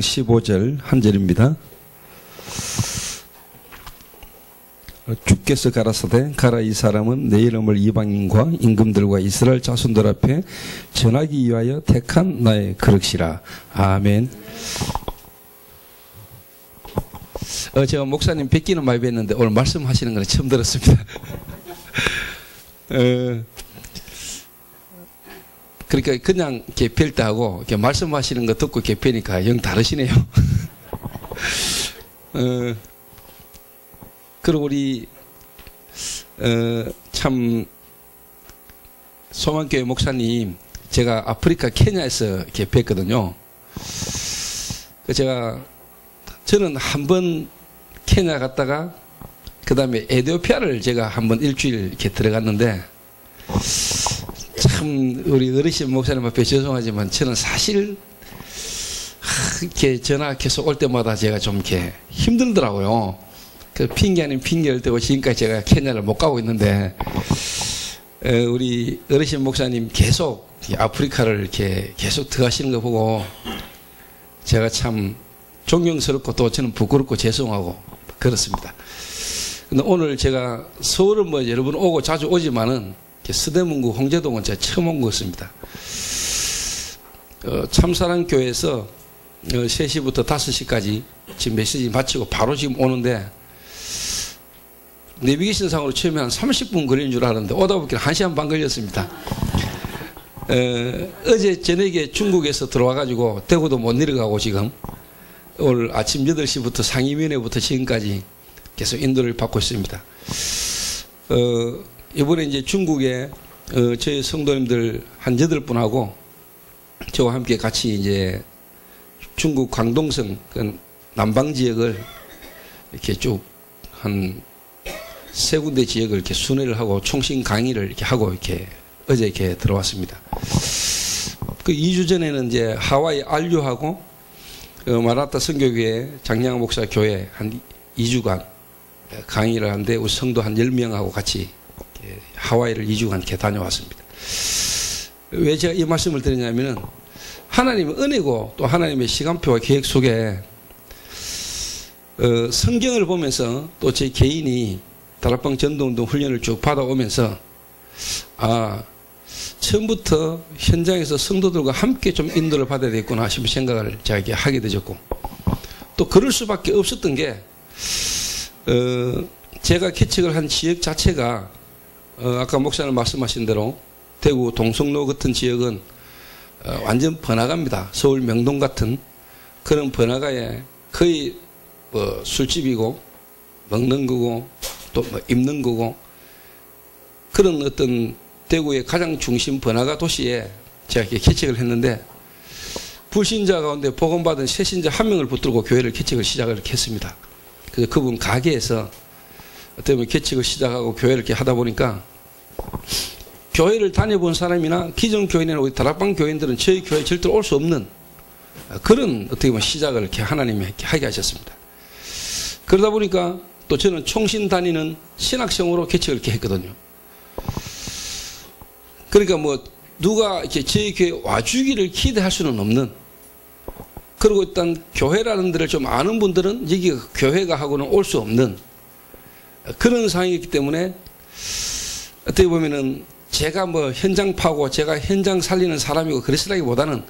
15절 한 절입니다. 주께서 가라사대 가라 이 사람은 내 이름을 이방인과 임금들과 이스라엘 자손들 앞에 전하기 위하여 택한 나의 그릇이라. 아멘. 제가 목사님 뵙기는 많이 뵀는데 오늘 말씀하시는 건 처음 들었습니다. 그러니까 그냥 이렇게 뵐 때하고 이렇게 말씀하시는 거 듣고 이렇게 뵈니까 영 다르시네요. 그리고 우리 참 소망교회 목사님 제가 아프리카 케냐에서 이렇게 뵀거든요. 저는 한번 케냐 갔다가 그 다음에 에티오피아를 제가 한번 일주일 이렇게 들어갔는데 참 우리 어르신 목사님 앞에 죄송하지만 저는 사실 이렇게 전화 계속 올 때마다 제가 좀 이렇게 힘들더라고요. 그 핑계 아닌 핑계를 대고 지금까지 제가 케냐를 못 가고 있는데 우리 어르신 목사님 계속 아프리카를 이렇게 계속 들어가시는 거 보고 제가 참 존경스럽고 또 저는 부끄럽고 죄송하고 그렇습니다. 근데 오늘 제가 서울은 뭐 여러분 오고 자주 오지만은 서대문구 홍제동은 제가 처음 온 것 같습니다. 참사랑교회에서 3시부터 5시까지 지금 메시지 마치고 바로 지금 오는데 내비게이션 상으로 처음에 한 30분 걸리는 줄 알았는데 오다 보니까 1시간 반 걸렸습니다. 어제 저녁에 중국에서 들어와가지고 대구도 못 내려가고 지금 오늘 아침 8시부터 상임위원회부터 지금까지 계속 인도를 받고 있습니다. 이번에 이제 중국에 저희 성도님들 한 8분하고 저와 함께 같이 이제 중국 광동성 그 남방 지역을 이렇게 쭉 한 3군데 지역을 이렇게 순회를 하고 총신 강의를 이렇게 하고 이렇게 어제 이렇게 들어왔습니다. 그 2주 전에는 이제 하와이 알류하고 마라타 선교교회 장량 목사 교회 한 2주간 강의를 하는데 우리 성도 한 10명하고 같이 하와이를 2주간 이렇게 다녀왔습니다. 왜 제가 이 말씀을 드리냐면은 하나님의 은혜고 또 하나님의 시간표와 계획 속에 성경을 보면서 또 제 개인이 다락방 전도운동 훈련을 쭉 받아오면서 처음부터 현장에서 성도들과 함께 좀 인도를 받아야 되겠구나 싶은 생각을 제가 이렇게 하게 되었고 또 그럴 수밖에 없었던 게 제가 개척을 한 지역 자체가 아까 목사님 말씀하신 대로 대구 동성로 같은 지역은 완전 번화가입니다. 서울 명동 같은 그런 번화가에 거의 뭐 술집이고 먹는 거고 또 뭐 입는 거고 그런 어떤 대구의 가장 중심 번화가 도시에 제가 이렇게 개척을 했는데 불신자 가운데 복음받은 새신자 1명을 붙들고 교회를 개척을 시작을 했습니다. 그래서 그분 가게에서 어떻게 보면 개척을 시작하고 교회를 이렇게 하다 보니까 교회를 다녀본 사람이나 기존 교인이나 우리 다락방 교인들은 저희 교회에 절대로 올 수 없는 그런 어떻게 보면 시작을 이렇게 하나님이 이렇게 하게 하셨습니다. 그러다 보니까 또 저는 총신 다니는 신학생으로 개척을 이렇게 했거든요. 그러니까 뭐 누가 이렇게 저희 교회에 와주기를 기대할 수는 없는 그리고 일단 교회라는 데를 좀 아는 분들은 여기 교회가 하고는 올 수 없는 그런 상황이기 때문에 어떻게 보면은 제가 뭐 현장 파고 제가 현장 살리는 사람이고 그랬으라기보다는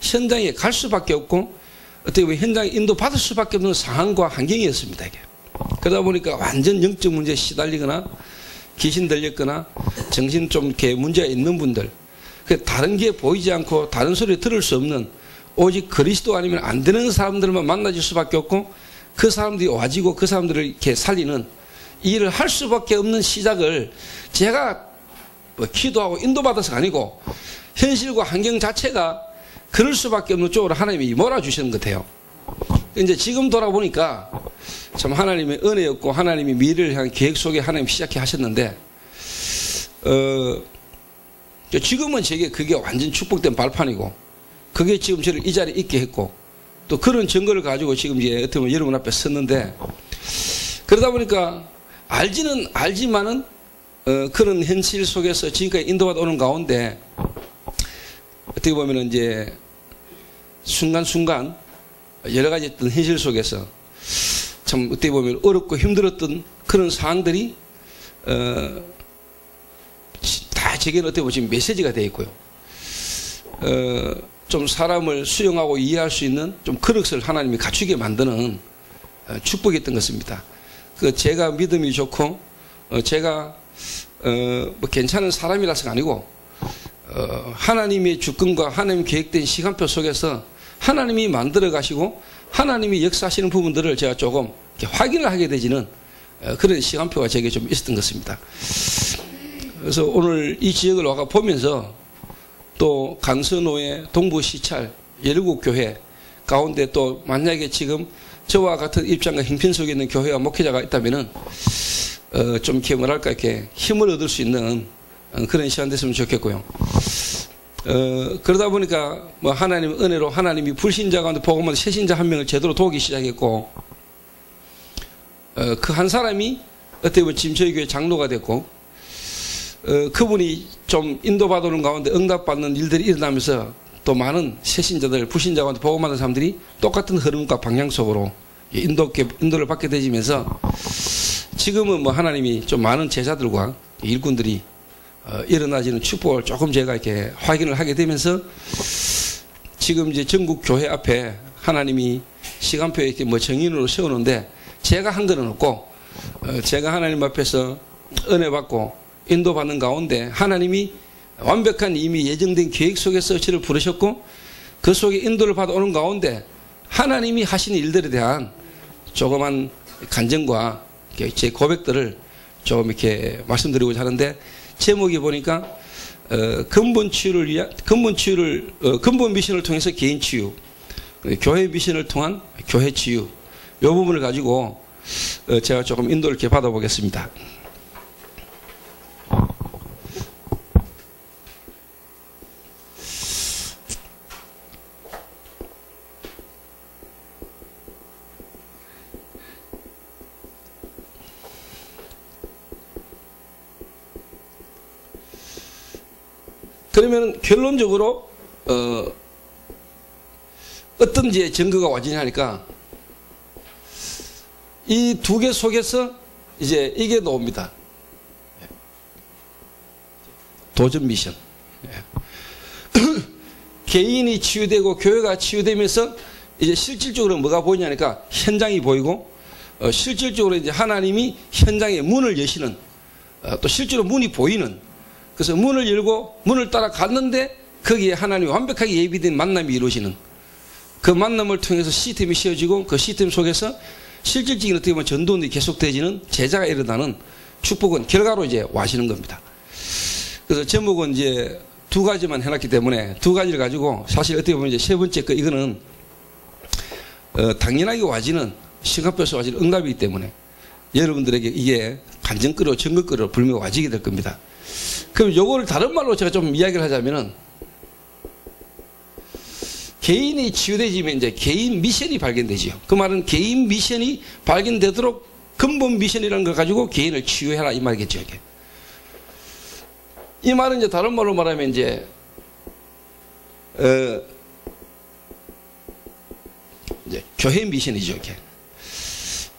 현장에 갈 수밖에 없고 어떻게 보면 현장에 인도받을 수밖에 없는 상황과 환경이었습니다. 이게. 그러다 보니까 완전 영적 문제에 시달리거나 귀신 들렸거나 정신 좀 이렇게 문제가 있는 분들 다른 게 보이지 않고 다른 소리 들을 수 없는 오직 그리스도 아니면 안 되는 사람들만 만나질 수밖에 없고 그 사람들이 와지고 그 사람들을 이렇게 살리는 이 일을 할 수밖에 없는 시작을 제가 뭐 기도하고 인도받아서가 아니고 현실과 환경 자체가 그럴 수밖에 없는 쪽으로 하나님이 몰아주시는 것 같아요. 이제 지금 돌아보니까 참 하나님의 은혜였고 하나님이 미래를 향한 계획 속에 하나님 시작해 하셨는데 지금은 제게 그게 완전 축복된 발판이고 그게 지금 저를 이 자리에 있게 했고 또 그런 증거를 가지고 지금 이제 어떻게 보면 여러분 앞에 섰는데 그러다 보니까 알지는 알지만은 그런 현실 속에서 지금까지 인도받아 오는 가운데 어떻게 보면 이제 순간순간 여러 가지 어떤 현실 속에서 참 어떻게 보면 어렵고 힘들었던 그런 상황들이 다 제게는 어떻게 보면 지금 메시지가 되어 있고요. 좀 사람을 수용하고 이해할 수 있는 좀 그릇을 하나님이 갖추게 만드는 축복이었던 것입니다. 그 제가 믿음이 좋고 제가 뭐 괜찮은 사람이라서가 아니고 하나님의 주권과 하나님 계획된 시간표 속에서 하나님이 만들어 가시고 하나님이 역사하시는 부분들을 제가 조금 확인을 하게 되지는 그런 시간표가 제게 좀 있었던 것입니다. 그래서 오늘 이 지역을 와가 보면서 또 강선호의 동부시찰 17교회 가운데 또 만약에 지금 저와 같은 입장과 형편 속에 있는 교회와 목회자가 있다면은 좀 이렇게 뭐랄까 이렇게 힘을 얻을 수 있는 그런 시간 됐으면 좋겠고요. 그러다 보니까 뭐 하나님 은혜로 하나님이 불신자 가운데 복음한 새신자 한 명을 제대로 도우기 시작했고 그 한 사람이 어떻게 보면 지금 저희 교회 장로가 됐고 그분이 좀 인도받는 가운데 응답받는 일들이 일어나면서 또 많은 새신자들 불신자 가운데 복음받는 사람들이 똑같은 흐름과 방향 속으로 인도를 받게 되면서 지금은 뭐 하나님이 좀 많은 제자들과 일꾼들이 일어나지는 축복을 조금 제가 이렇게 확인을 하게 되면서 지금 이제 전국 교회 앞에 하나님이 시간표에 이렇게 뭐 정인으로 세우는데 제가 한 거는 없고 제가 하나님 앞에서 은혜 받고 인도받는 가운데 하나님이 완벽한 이미 예정된 계획 속에서 저를 부르셨고 그 속에 인도를 받아오는 가운데 하나님이 하시는 일들에 대한 조그만 간증과 제 고백들을 조금 이렇게 말씀드리고자 하는데 제목이 보니까 근본 미션을 통해서 개인 치유, 교회 미션을 통한 교회 치유 이 부분을 가지고 제가 조금 인도를 이렇게 받아보겠습니다. 그러면 결론적으로 어떤 이제 증거가 와지냐 하니까 이 두 개 속에서 이제 이게 나옵니다. 도전 미션. 개인이 치유되고 교회가 치유되면서 이제 실질적으로 뭐가 보이냐니까 현장이 보이고 실질적으로 이제 하나님이 현장에 문을 여시는 또 실제로 문이 보이는 그래서 문을 열고 문을 따라 갔는데 거기에 하나님이 완벽하게 예비된 만남이 이루어지는 그 만남을 통해서 시스템이 씌워지고 그 시스템 속에서 실질적인 어떻게 보면 전도운이 계속되어지는 제자가 일어나는 축복은 결과로 이제 와시는 겁니다. 그래서 제목은 이제 두 가지만 해놨기 때문에 두 가지를 가지고 사실 어떻게 보면 이제 세 번째 거 이거는 당연하게 와지는 시간표에서 와지는 응답이기 때문에 여러분들에게 이게 간증거리로 증거거리로 분명히 와지게 될 겁니다. 그럼 요거를 다른 말로 제가 좀 이야기를 하자면은 개인이 치유되지면 이제 개인 미션이 발견되지요. 그 말은 개인 미션이 발견되도록 근본 미션이라는 걸 가지고 개인을 치유해라 이 말이겠죠. 이게. 이 말은 이제 다른 말로 말하면 이제 교회 미션이죠. 이게.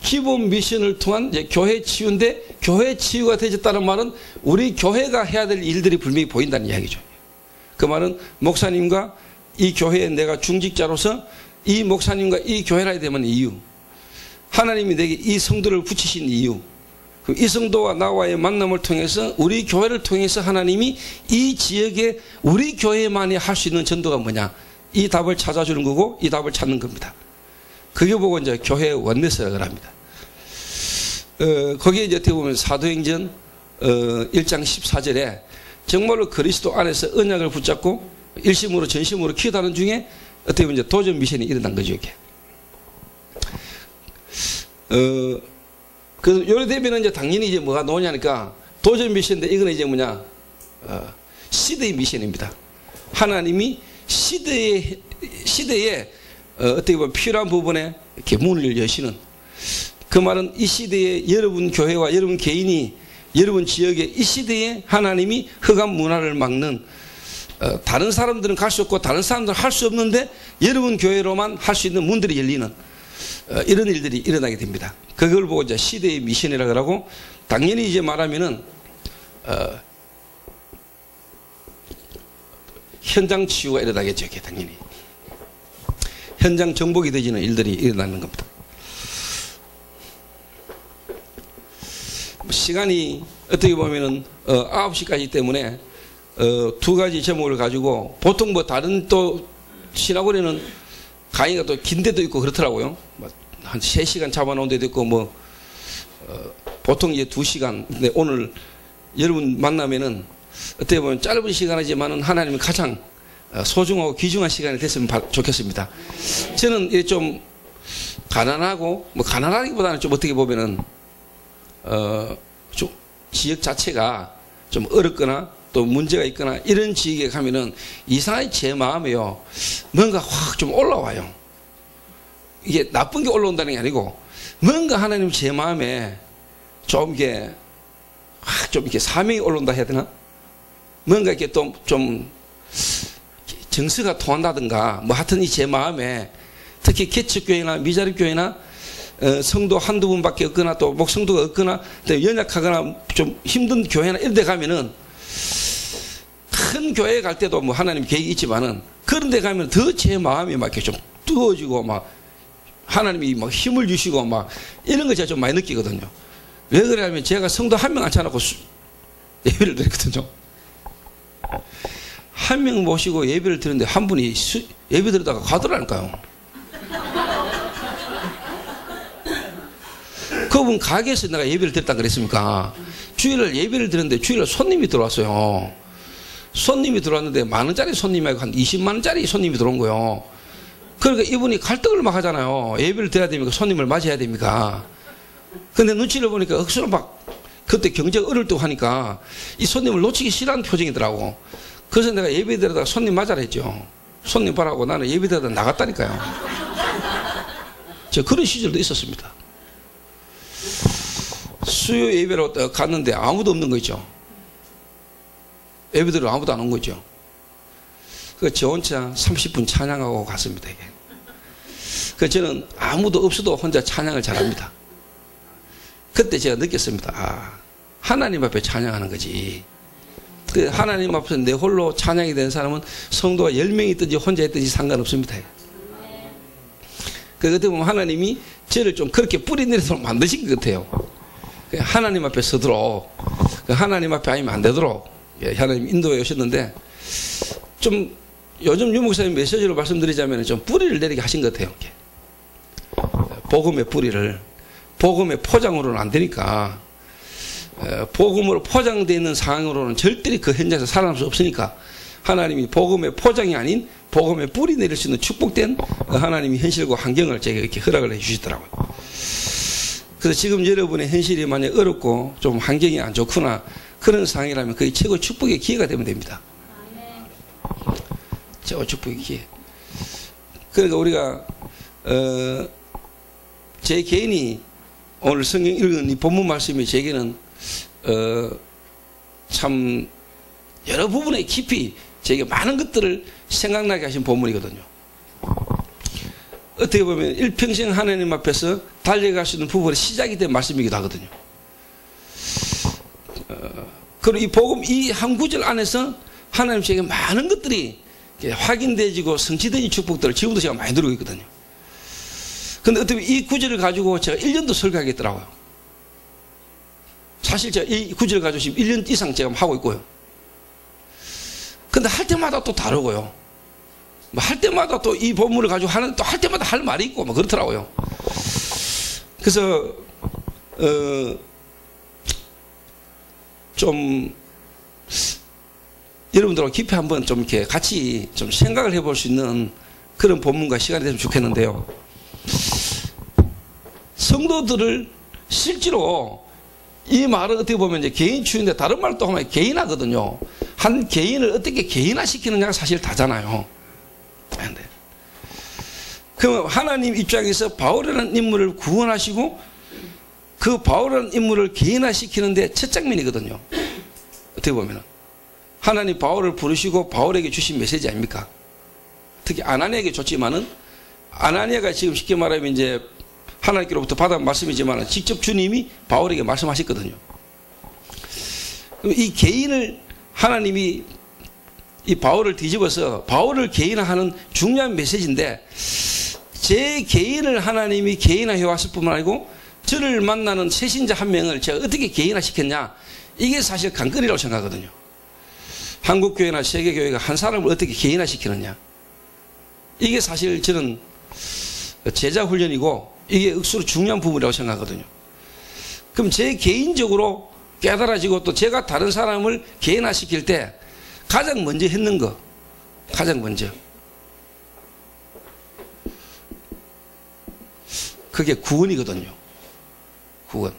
기본 미션을 통한 이제 교회 치유인데 교회 치유가 되졌다는 말은 우리 교회가 해야 될 일들이 분명히 보인다는 이야기죠. 그 말은 목사님과 이 교회에 내가 중직자로서 이 목사님과 이 교회라 해야 되는 이유, 하나님이 내게 이 성도를 붙이신 이유, 이 성도와 나와의 만남을 통해서 우리 교회를 통해서 하나님이 이 지역에 우리 교회만이 할 수 있는 전도가 뭐냐, 이 답을 찾아주는 거고 이 답을 찾는 겁니다. 그게 보고 이제 교회 원내스라고 합니다. 거기에 이제 어떻게 보면 사도행전 1장 14절에 정말로 그리스도 안에서 언약을 붙잡고 일심으로 전심으로 기도하는 중에 어떻게 보면 이제 도전 미션이 일어난 거죠. 이게. 그 요래 되면은 이제 당연히 이제 뭐가 나오냐니까 도전 미션인데 이거는 이제 뭐냐 시대의 미션입니다. 하나님이 시대에 어떻게 보면 필요한 부분에 이렇게 문을 여시는 그 말은 이 시대에 여러분 교회와 여러분 개인이 여러분 지역에 이 시대에 하나님이 흑암 문화를 막는 다른 사람들은 갈 수 없고 다른 사람들은 할 수 없는데 여러분 교회로만 할 수 있는 문들이 열리는 이런 일들이 일어나게 됩니다. 그걸 보고 이제 시대의 미션이라고 하고, 당연히 이제 말하면은 현장 치유가 일어나겠죠. 당연히 현장 정복이 되지는 일들이 일어나는 겁니다. 시간이 어떻게 보면은 9시까지 때문에 두 가지 제목을 가지고, 보통 뭐 다른 또 신학원에는 강의가 또 긴 데도 있고 그렇더라고요. 한 3시간 잡아놓은 데도 있고, 뭐 보통 이제 2시간. 근데 오늘 여러분 만나면은 어떻게 보면 짧은 시간이지만은 하나님이 가장 소중하고 귀중한 시간이 됐으면 좋겠습니다. 저는 이게 좀 가난하고, 뭐 가난하기보다는 좀 어떻게 보면은 좀 지역 자체가 좀 어렵거나 또 문제가 있거나 이런 지역에 가면은 이상하게 제 마음에요, 뭔가 확 좀 올라와요. 이게 나쁜 게 올라온다는 게 아니고, 뭔가 하나님 제 마음에 좀 이게 확 좀 이렇게 사명이 올라온다 해야 되나? 뭔가 이렇게 또 좀 정서가 통한다든가, 뭐 하여튼 이 제 마음에, 특히 개척교회나 미자립교회나 성도 한두 분밖에 없거나 또 목성도가 없거나 또 연약하거나 좀 힘든 교회나 이런 데 가면은, 큰 교회 갈 때도 뭐 하나님 계획이 있지만은 그런 데 가면 더 제 마음이 막 이렇게 좀 뜨거워지고, 막 하나님이 막 힘을 주시고 막 이런 거 제가 좀 많이 느끼거든요. 왜 그러냐면 제가 성도 한 명 앉혀놓고 예배를 드렸거든요. 한 명 모시고 예배를 드렸는데 한 분이 예배 드리다가 가더라니까요. 그분 가게에서 내가 예배를 드렸다 그랬습니까? 주일날 예배를 드렸는데 주일날 손님이 들어왔어요. 손님이 들어왔는데 10,000원짜리 손님이 아니고 한 200,000원짜리 손님이 들어온 거예요. 그러니까 이분이 갈등을 막 하잖아요. 예배를 드려야 됩니까? 손님을 맞이해야 됩니까? 근데 눈치를 보니까 억수로 막, 그때 경제가 어려울 때 하니까 이 손님을 놓치기 싫어하는 표정이더라고. 그래서 내가 예배 드리다가 손님 맞아라 했죠. 손님 봐라고 나는 예배 드리다 나갔다니까요. 저 그런 시절도 있었습니다. 수요 예배로 갔는데 아무도 없는 거 있죠. 예배 드리러 아무도 안 온 거죠. 그 저 혼자 30분 찬양하고 갔습니다. 이게. 그 저는 아무도 없어도 혼자 찬양을 잘합니다. 그때 제가 느꼈습니다. 아, 하나님 앞에 찬양하는 거지. 그 하나님 앞에서 내 홀로 찬양이 되는 사람은 성도가 10명이 있든지 혼자 있든지 상관없습니다. 그 어떻게 보면 하나님이 저를 좀 그렇게 뿌리내리도록 만드신 것 같아요. 하나님 앞에 서도록, 하나님 앞에 아니면 안 되도록 하나님 인도해 오셨는데, 좀 요즘 유목사님 메시지로 말씀드리자면 좀 뿌리를 내리게 하신 것 같아요. 복음의 뿌리를. 복음의 포장으로는 안 되니까, 복음으로 포장되어 있는 상황으로는 절대로 그 현장에서 살아날 수 없으니까 하나님이 복음의 포장이 아닌 복음의 뿌리 내릴 수 있는 축복된 하나님이 현실과 환경을 제게 이렇게 허락을 해 주시더라고요. 그래서 지금 여러분의 현실이 만약 어렵고 좀 환경이 안 좋구나 그런 상황이라면 그게 최고 축복의 기회가 되면 됩니다. 최고 축복의 기회. 그러니까 우리가 제 개인이 오늘 성경 읽은 이 본문 말씀이 제게는 참 여러 부분에 깊이 제게 많은 것들을 생각나게 하신 본문이거든요. 어떻게 보면 일평생 하나님 앞에서 달려갈 수 있는 부분의 시작이 된 말씀이기도 하거든요. 그리고 이 복음 이 한 구절 안에서 하나님 제게 많은 것들이 확인되어지고 성취된 축복들을 지금도 제가 많이 누리고 있거든요. 근데 어떻게 이 구절을 가지고 제가 1년도 설교하겠더라고요. 사실 제가 이 구절을 가지고 지금 1년 이상 제가 하고 있고요. 근데 할 때마다 또 다르고요. 뭐 할 때마다 또 이 본문을 가지고 하는, 또 할 때마다 할 말이 있고 뭐 그렇더라고요. 그래서 좀 여러분들하고 깊이 한번 좀 이렇게 같이 좀 생각을 해볼 수 있는 그런 본문과 시간이 되면 좋겠는데요. 성도들을 실제로 이 말을 어떻게 보면 이제 개인 추인데 다른 말로 또 하면 개인화거든요. 한 개인을 어떻게 개인화시키느냐가 사실 다잖아요. 그럼 하나님 입장에서 바울이라는 인물을 구원하시고 그 바울이라는 인물을 개인화시키는데 첫 장면이거든요. 어떻게 보면은 하나님 바울을 부르시고 바울에게 주신 메시지 아닙니까? 특히 아나니아에게 줬지만은 아나니아가 지금 쉽게 말하면 이제 하나님께로부터 받은 말씀이지만 직접 주님이 바울에게 말씀하셨거든요. 이 개인을 하나님이 이 바울을 뒤집어서 바울을 개인화하는 중요한 메시지인데 제 개인을 하나님이 개인화해 왔을 뿐만 아니고 저를 만나는 새신자 한 명을 제가 어떻게 개인화시켰냐, 이게 사실 관건이라고 생각하거든요. 한국교회나 세계교회가 한 사람을 어떻게 개인화시키느냐, 이게 사실 저는 제자 훈련이고 이게 억수로 중요한 부분이라고 생각하거든요. 그럼 제 개인적으로 깨달아지고 또 제가 다른 사람을 개인화시킬 때 가장 먼저 했는 거, 가장 먼저 그게 구원이거든요. 구원.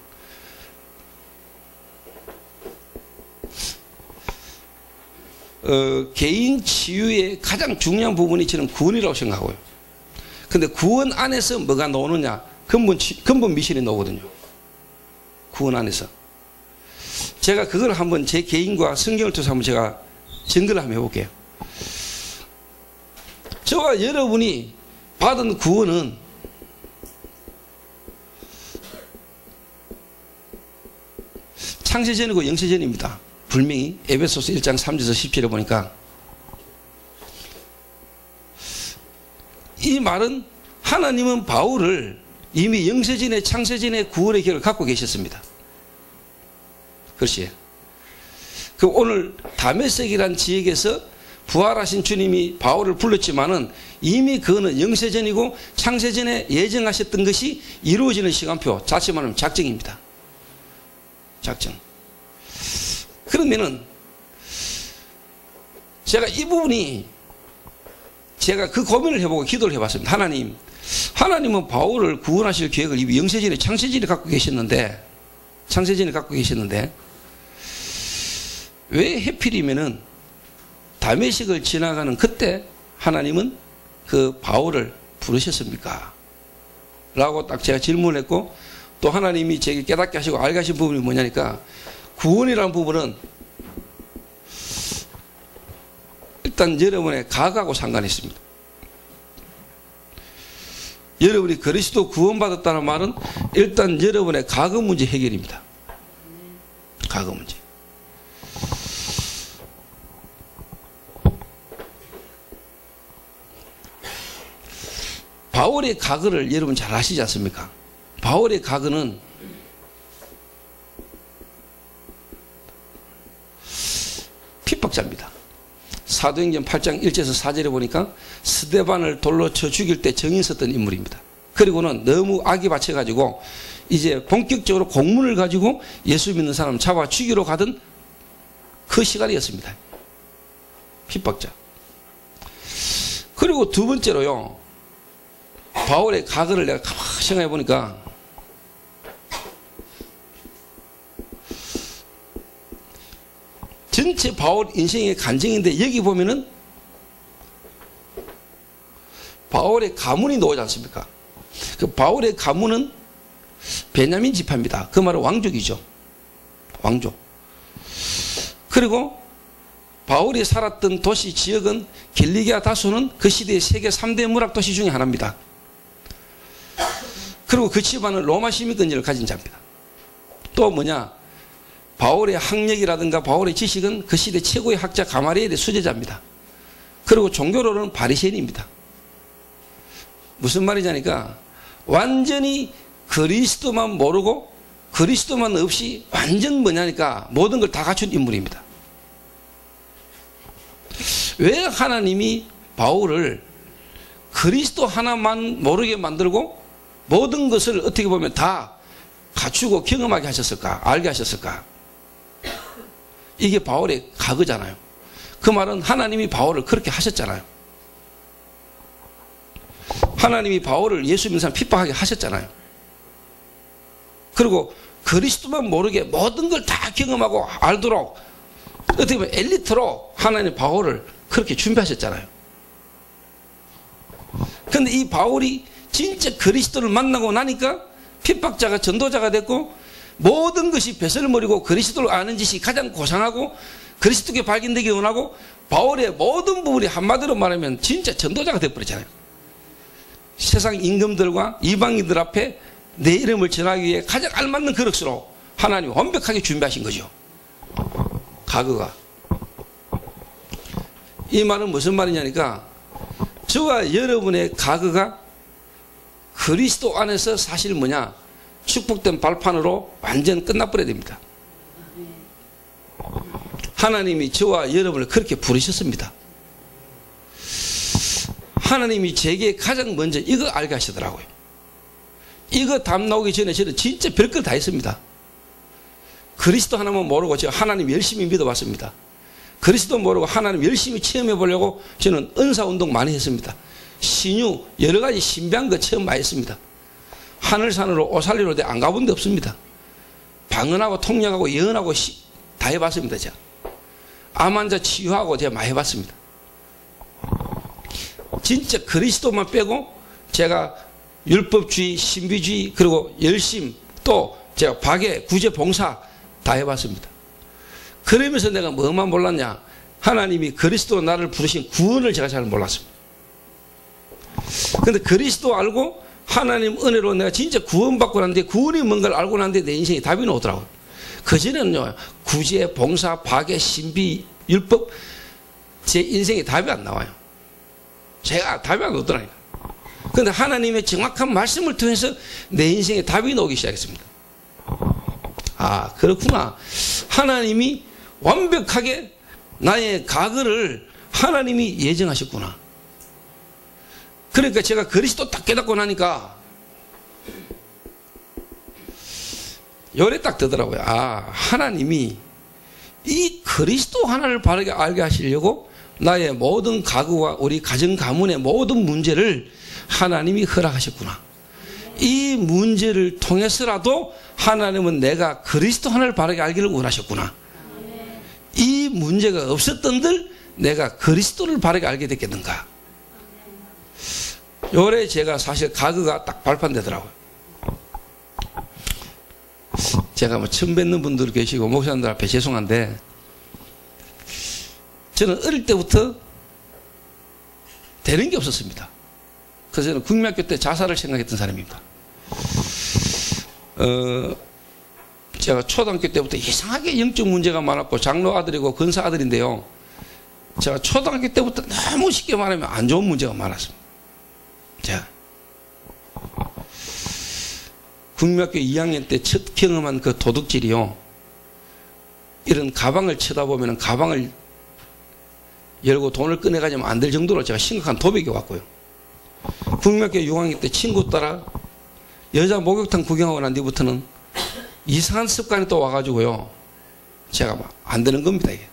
개인 치유의 가장 중요한 부분이 저는 구원이라고 생각하고요. 근데 구원 안에서 뭐가 나오느냐, 근본 미션이 나오거든요. 구원 안에서. 제가 그걸 한번 제 개인과 성경을 통해서 한번 제가 증거를 한번 해볼게요. 저와 여러분이 받은 구원은 창세전이고 영세전입니다. 분명히 에베소서 1장 3절에서 17에 보니까 이 말은 하나님은 바울을 이미 영세전의 창세전의 구원의 기회를 갖고 계셨습니다. 그렇지. 그 오늘 다메섹이란 지역에서 부활하신 주님이 바울을 불렀지만은 이미 그거는 영세전이고 창세전에 예정하셨던 것이 이루어지는 시간표, 자칫 말하면 작정입니다. 작정. 그러면은 제가 이 부분이 제가 그 고민을 해보고 기도를 해봤습니다. 하나님은 바울을 구원하실 계획을 이미 영세전에 창세전에 갖고 계셨는데 왜 해필이면은 다메섹을 지나가는 그때 하나님은 그 바울을 부르셨습니까? 라고 딱 제가 질문을 했고, 또 하나님이 제게 깨닫게 하시고 알게 하신 부분이 뭐냐니까, 구원이라는 부분은 일단 여러분의 각하고 상관이 있습니다. 여러분이 그리스도 구원받았다는 말은 일단 여러분의 과거 문제 해결입니다. 과거 문제. 바울의 과거를 여러분 잘 아시지 않습니까? 바울의 과거는 핍박자입니다. 사도행전 8장 1절에서 4절에 보니까 스데반을 돌로 쳐 죽일 때 정인 섰던 인물입니다. 그리고는 너무 악이 받쳐가지고 이제 본격적으로 공문을 가지고 예수 믿는 사람 잡아 죽이러 가던 그 시간이었습니다. 핍박자. 그리고 두 번째로요, 바울의 과거를 내가 가만히 생각해 보니까 전체 바울 인생의 간증인데 여기 보면은 바울의 가문이 나오지 않습니까? 그 바울의 가문은 베냐민 지파입니다. 그 말은 왕족이죠. 왕족. 그리고 바울이 살았던 도시 지역은 길리기아 다소는 그 시대의 세계 3대 문학 도시 중에 하나입니다. 그리고 그 집안은 로마 시민권자를 가진 자입니다. 또 뭐냐, 바울의 학력이라든가 바울의 지식은 그 시대 최고의 학자 가마리엘의 수제자입니다. 그리고 종교로는 바리새인입니다. 무슨 말이냐니까 완전히 그리스도만 모르고 그리스도만 없이 완전 뭐냐니까 모든 걸 다 갖춘 인물입니다. 왜 하나님이 바울을 그리스도 하나만 모르게 만들고 모든 것을 어떻게 보면 다 갖추고 경험하게 하셨을까? 알게 하셨을까? 이게 바울의 과거잖아요. 그 말은 하나님이 바울을 그렇게 하셨잖아요. 하나님이 바울을 예수 믿는 사람 핍박하게 하셨잖아요. 그리고 그리스도만 모르게 모든 걸 다 경험하고 알도록 어떻게 보면 엘리트로 하나님 바울을 그렇게 준비하셨잖아요. 그런데 이 바울이 진짜 그리스도를 만나고 나니까 핍박자가 전도자가 됐고 모든 것이 벼슬머리고 그리스도를 아는 짓이 가장 고상하고 그리스도께 발견되기 원하고 바울의 모든 부분이 한마디로 말하면 진짜 전도자가 되어버렸잖아요. 세상 임금들과 이방인들 앞에 내 이름을 전하기 위해 가장 알맞는 그릇으로 하나님이 완벽하게 준비하신 거죠. 가그가. 이 말은 무슨 말이냐니까 저와 여러분의 가그가 그리스도 안에서 사실 뭐냐, 축복된 발판으로 완전 끝나버려야 됩니다. 하나님이 저와 여러분을 그렇게 부르셨습니다. 하나님이 제게 가장 먼저 이거 알게 하시더라고요. 이거 답 나오기 전에 저는 진짜 별걸 다 했습니다. 그리스도 하나만 모르고 제가 하나님 열심히 믿어봤습니다. 그리스도 모르고 하나님 열심히 체험해 보려고 저는 은사운동 많이 했습니다. 신유 여러 가지 신비한 거 체험 많이 했습니다. 하늘산으로 오살리로 안 가본 데 없습니다. 방언하고 통역하고 예언하고 다 해봤습니다. 제가 암 환자 치유하고 제가 많이 해봤습니다. 진짜 그리스도만 빼고 제가 율법주의, 신비주의, 그리고 열심, 또 제가 박애, 구제, 봉사 다 해봤습니다. 그러면서 내가 뭐만 몰랐냐, 하나님이 그리스도로 나를 부르신 구원을 제가 잘 몰랐습니다. 근데 그리스도 알고 하나님 은혜로 내가 진짜 구원받고 났는데, 구원이 뭔가를 알고 났는데 내 인생에 답이 나오더라고요. 그전에는요, 구제, 봉사, 박애, 신비, 율법, 제 인생에 답이 안 나와요. 제가 답이 안 오더라고요. 그런데 하나님의 정확한 말씀을 통해서 내 인생에 답이 나오기 시작했습니다. 아, 그렇구나. 하나님이 완벽하게 나의 과거를 하나님이 예정하셨구나. 그러니까 제가 그리스도 딱 깨닫고 나니까 요래 딱 되더라고요. 아, 하나님이 이 그리스도 하나를 바르게 알게 하시려고 나의 모든 가구와 우리 가정 가문의 모든 문제를 하나님이 허락하셨구나. 이 문제를 통해서라도 하나님은 내가 그리스도 하나를 바르게 알기를 원하셨구나. 이 문제가 없었던들 내가 그리스도를 바르게 알게 됐겠는가. 요래 제가 사실 가그가 딱 발판되더라고요. 제가 뭐 처음 뵙는 분들 계시고 목사님들 앞에 죄송한데, 저는 어릴 때부터 되는 게 없었습니다. 그래서 저는 국민학교 때 자살을 생각했던 사람입니다. 제가 초등학교 때부터 이상하게 영적 문제가 많았고, 장로 아들이고 권사 아들인데요, 제가 초등학교 때부터 너무 쉽게 말하면 안 좋은 문제가 많았습니다. 자, 국민학교 2학년 때 첫 경험한 그 도둑질이요, 이런 가방을 쳐다보면 가방을 열고 돈을 꺼내가지면 안 될 정도로 제가 심각한 도벽이 왔고요. 국민학교 6학년 때 친구 따라 여자 목욕탕 구경하고 난 뒤부터는 이상한 습관이 또 와가지고요, 제가 막 안 되는 겁니다, 이게.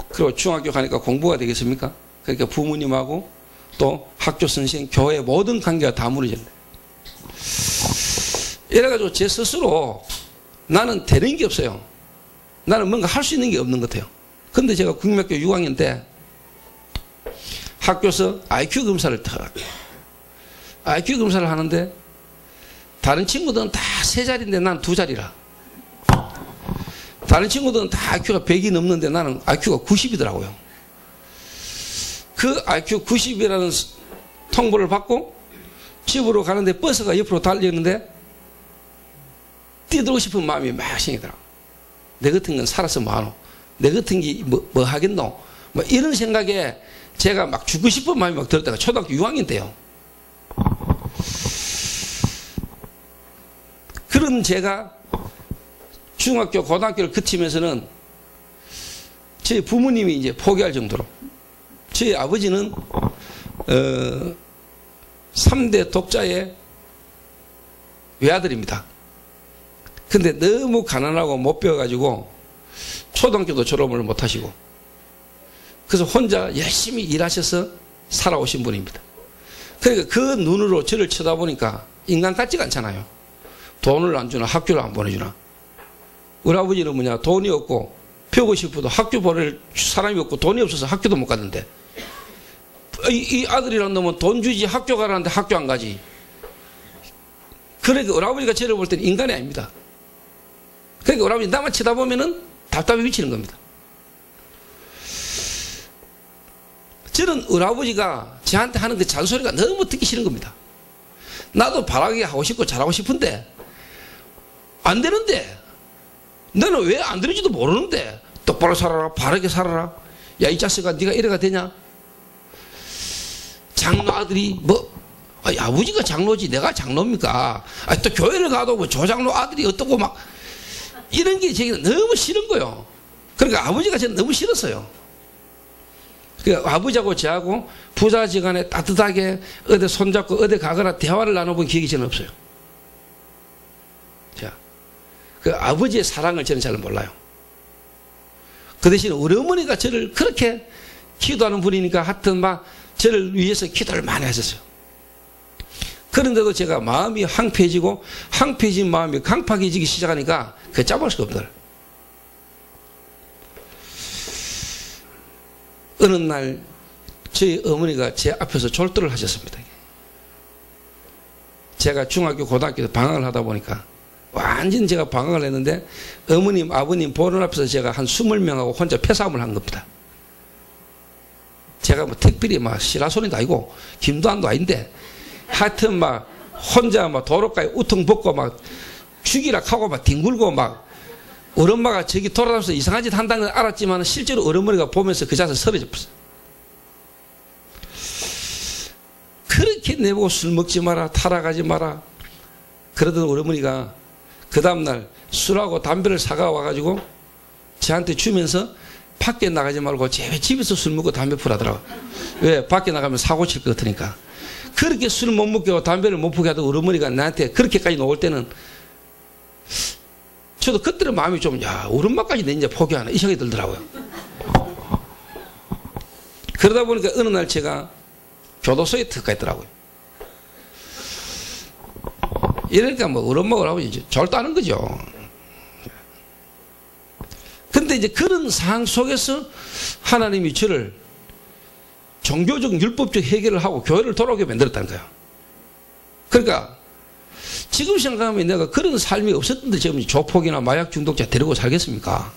그리고 중학교 가니까 공부가 되겠습니까? 그러니까 부모님하고 또 학교 선생, 교회 모든 관계가 다 무너졌네. 이래가지고 제 스스로 나는 되는 게 없어요. 나는 뭔가 할 수 있는 게 없는 것 같아요. 근데 제가 국민학교 6학년 때 학교에서 IQ 검사를 들어갔어요. IQ 검사를 하는데 다른 친구들은 다 3자리인데 난 2자리라. 다른 친구들은 다 IQ가 100이 넘는데 나는 IQ가 90이더라고요. 그 IQ 90이라는 통보를 받고 집으로 가는데 버스가 옆으로 달렸는데 뛰들고 싶은 마음이 막 생기더라고요. 내 같은 건 살아서 뭐하노? 내 같은 게 뭐 하겠노? 뭐 이런 생각에 제가 막 죽고 싶은 마음이 막 들었다가 초등학교 6학년 때요. 그런 제가 중학교, 고등학교를 거치면서는 제 부모님이 이제 포기할 정도로, 제 아버지는 3대 독자의 외아들입니다. 근데 너무 가난하고 못 배워가지고 초등학교도 졸업을 못 하시고, 그래서 혼자 열심히 일하셔서 살아오신 분입니다. 그러니까 그 눈으로 저를 쳐다보니까 인간 같지가 않잖아요. 돈을 안 주나 학교를 안 보내주나. 우리 아버지는 뭐냐, 돈이 없고 배우고 싶어도 학교 보낼 사람이 없고 돈이 없어서 학교도 못 갔는데, 이 아들이란 놈은 돈 주지 학교 가라는데 학교 안 가지. 그러니까 우리 아버지가 저를 볼 때는 인간이 아닙니다. 그러니까 우리 아버지 나만 쳐다보면은 답답해 미치는 겁니다. 저는 우리 아버지가 저한테 하는 그 잔소리가 너무 듣기 싫은 겁니다. 나도 바라게 하고 싶고 잘하고 싶은데 안 되는데, 너는 왜 안 되는지도 모르는데 똑바로 살아라, 바르게 살아라. 야, 이 자식아, 네가 이래가 되냐? 장로 아들이 뭐, 아버지가 장로지 내가 장로입니까? 또 교회를 가도 뭐 조장로 아들이 어떻고 막 이런 게 제게 너무 싫은 거예요. 그러니까 아버지가 저는 너무 싫었어요. 그러니까 아버지하고 저하고 부자지간에 따뜻하게 어디 손잡고 어디 가거나 대화를 나눠본 기억이 저는 없어요. 자, 그 아버지의 사랑을 저는 잘 몰라요. 그 대신 우리 어머니가 저를 그렇게 기도하는 분이니까 하여튼 막 저를 위해서 기도를 많이 하셨어요. 그런데도 제가 마음이 황폐해지고 황폐해진 마음이 강팍해지기 시작하니까 그 잡을 수가 없더라. 어느 날 저희 어머니가 제 앞에서 졸도를 하셨습니다. 제가 중학교 고등학교에서 방학을 하다 보니까 완전 제가 방학을 했는데 어머님 아버님 보는 앞에서 제가 한 20명하고 혼자 폐사함을 한 겁니다. 제가 뭐 특별히 막 시라소니도 아니고 김도환도 아닌데 하여튼 막 혼자 막 도로가에 우통 벗고 막 죽이라 하고 막 뒹굴고 막 우리 엄마가 저기 돌아다니면서 이상한 짓 한다는 걸 알았지만 실제로 우리 어머니가 보면서 그 자세에 쓰러져 버렸어요. 그렇게 내보고 술 먹지 마라, 타락하지 마라. 그러던 우리 어머니가 그 다음날 술하고 담배를 사가 와가지고 저한테 주면서 밖에 나가지 말고 제 집에서 술 먹고 담배 풀하더라고. 왜? 밖에 나가면 사고 칠 것 같으니까. 그렇게 술 못 먹게 하고 담배를 못 피게 하던 우리 어머니가 나한테 그렇게까지 놓을 때는 저도 그때는 마음이 좀, 야, 우리 엄마까지 내 이제 포기하나 이 생각이 들더라고요. 그러다 보니까 어느 날 제가 교도소에 들어가 있더라고요. 이러니까 뭐 우리 엄마 우리 아버지 절도 하는 거죠. 근데 이제 그런 상황 속에서 하나님이 저를 종교적 율법적 해결을 하고 교회를 돌아오게 만들었다는 거예요. 그러니까 지금 생각하면 내가 그런 삶이 없었는데 지금 조폭이나 마약 중독자 데리고 살겠습니까?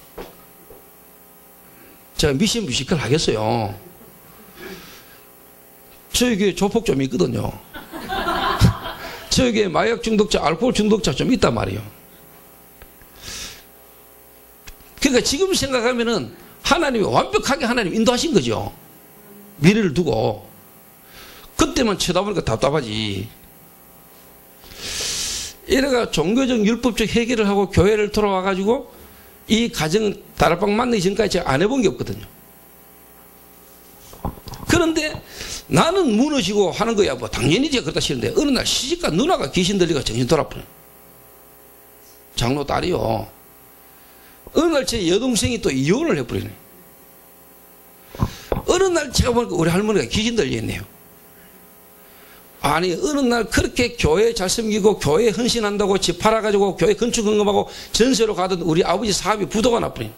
제가 미션 뮤지컬 하겠어요. 저희 교회 조폭 좀 있거든요. 저희 교회 마약 중독자, 알코올 중독자 좀 있단 말이에요. 그러니까 지금 생각하면은 하나님이 완벽하게 하나님 인도하신 거죠. 미래를 두고. 그때만 쳐다보니까 답답하지. 이래가 종교적 율법적 해결을 하고 교회를 돌아와가지고 이 가정은 다락방 만나기 전까지 제가 안 해본 게 없거든요. 그런데 나는 무너지고 하는 거야. 뭐 당연히 제가 그러다 싫은데 어느 날 시집간 누나가 귀신 들리가 정신 돌아버려. 장로 딸이요. 어느 날 제 여동생이 또 이혼을 해버리네. 어느 날 제가 보니까 우리 할머니가 귀신 들려있네요. 아니 어느 날 그렇게 교회 잘 섬기고 교회에 헌신한다고 집 팔아가지고 교회 건축 헌금하고 전세로 가던 우리 아버지 사업이 부도가 나버리네.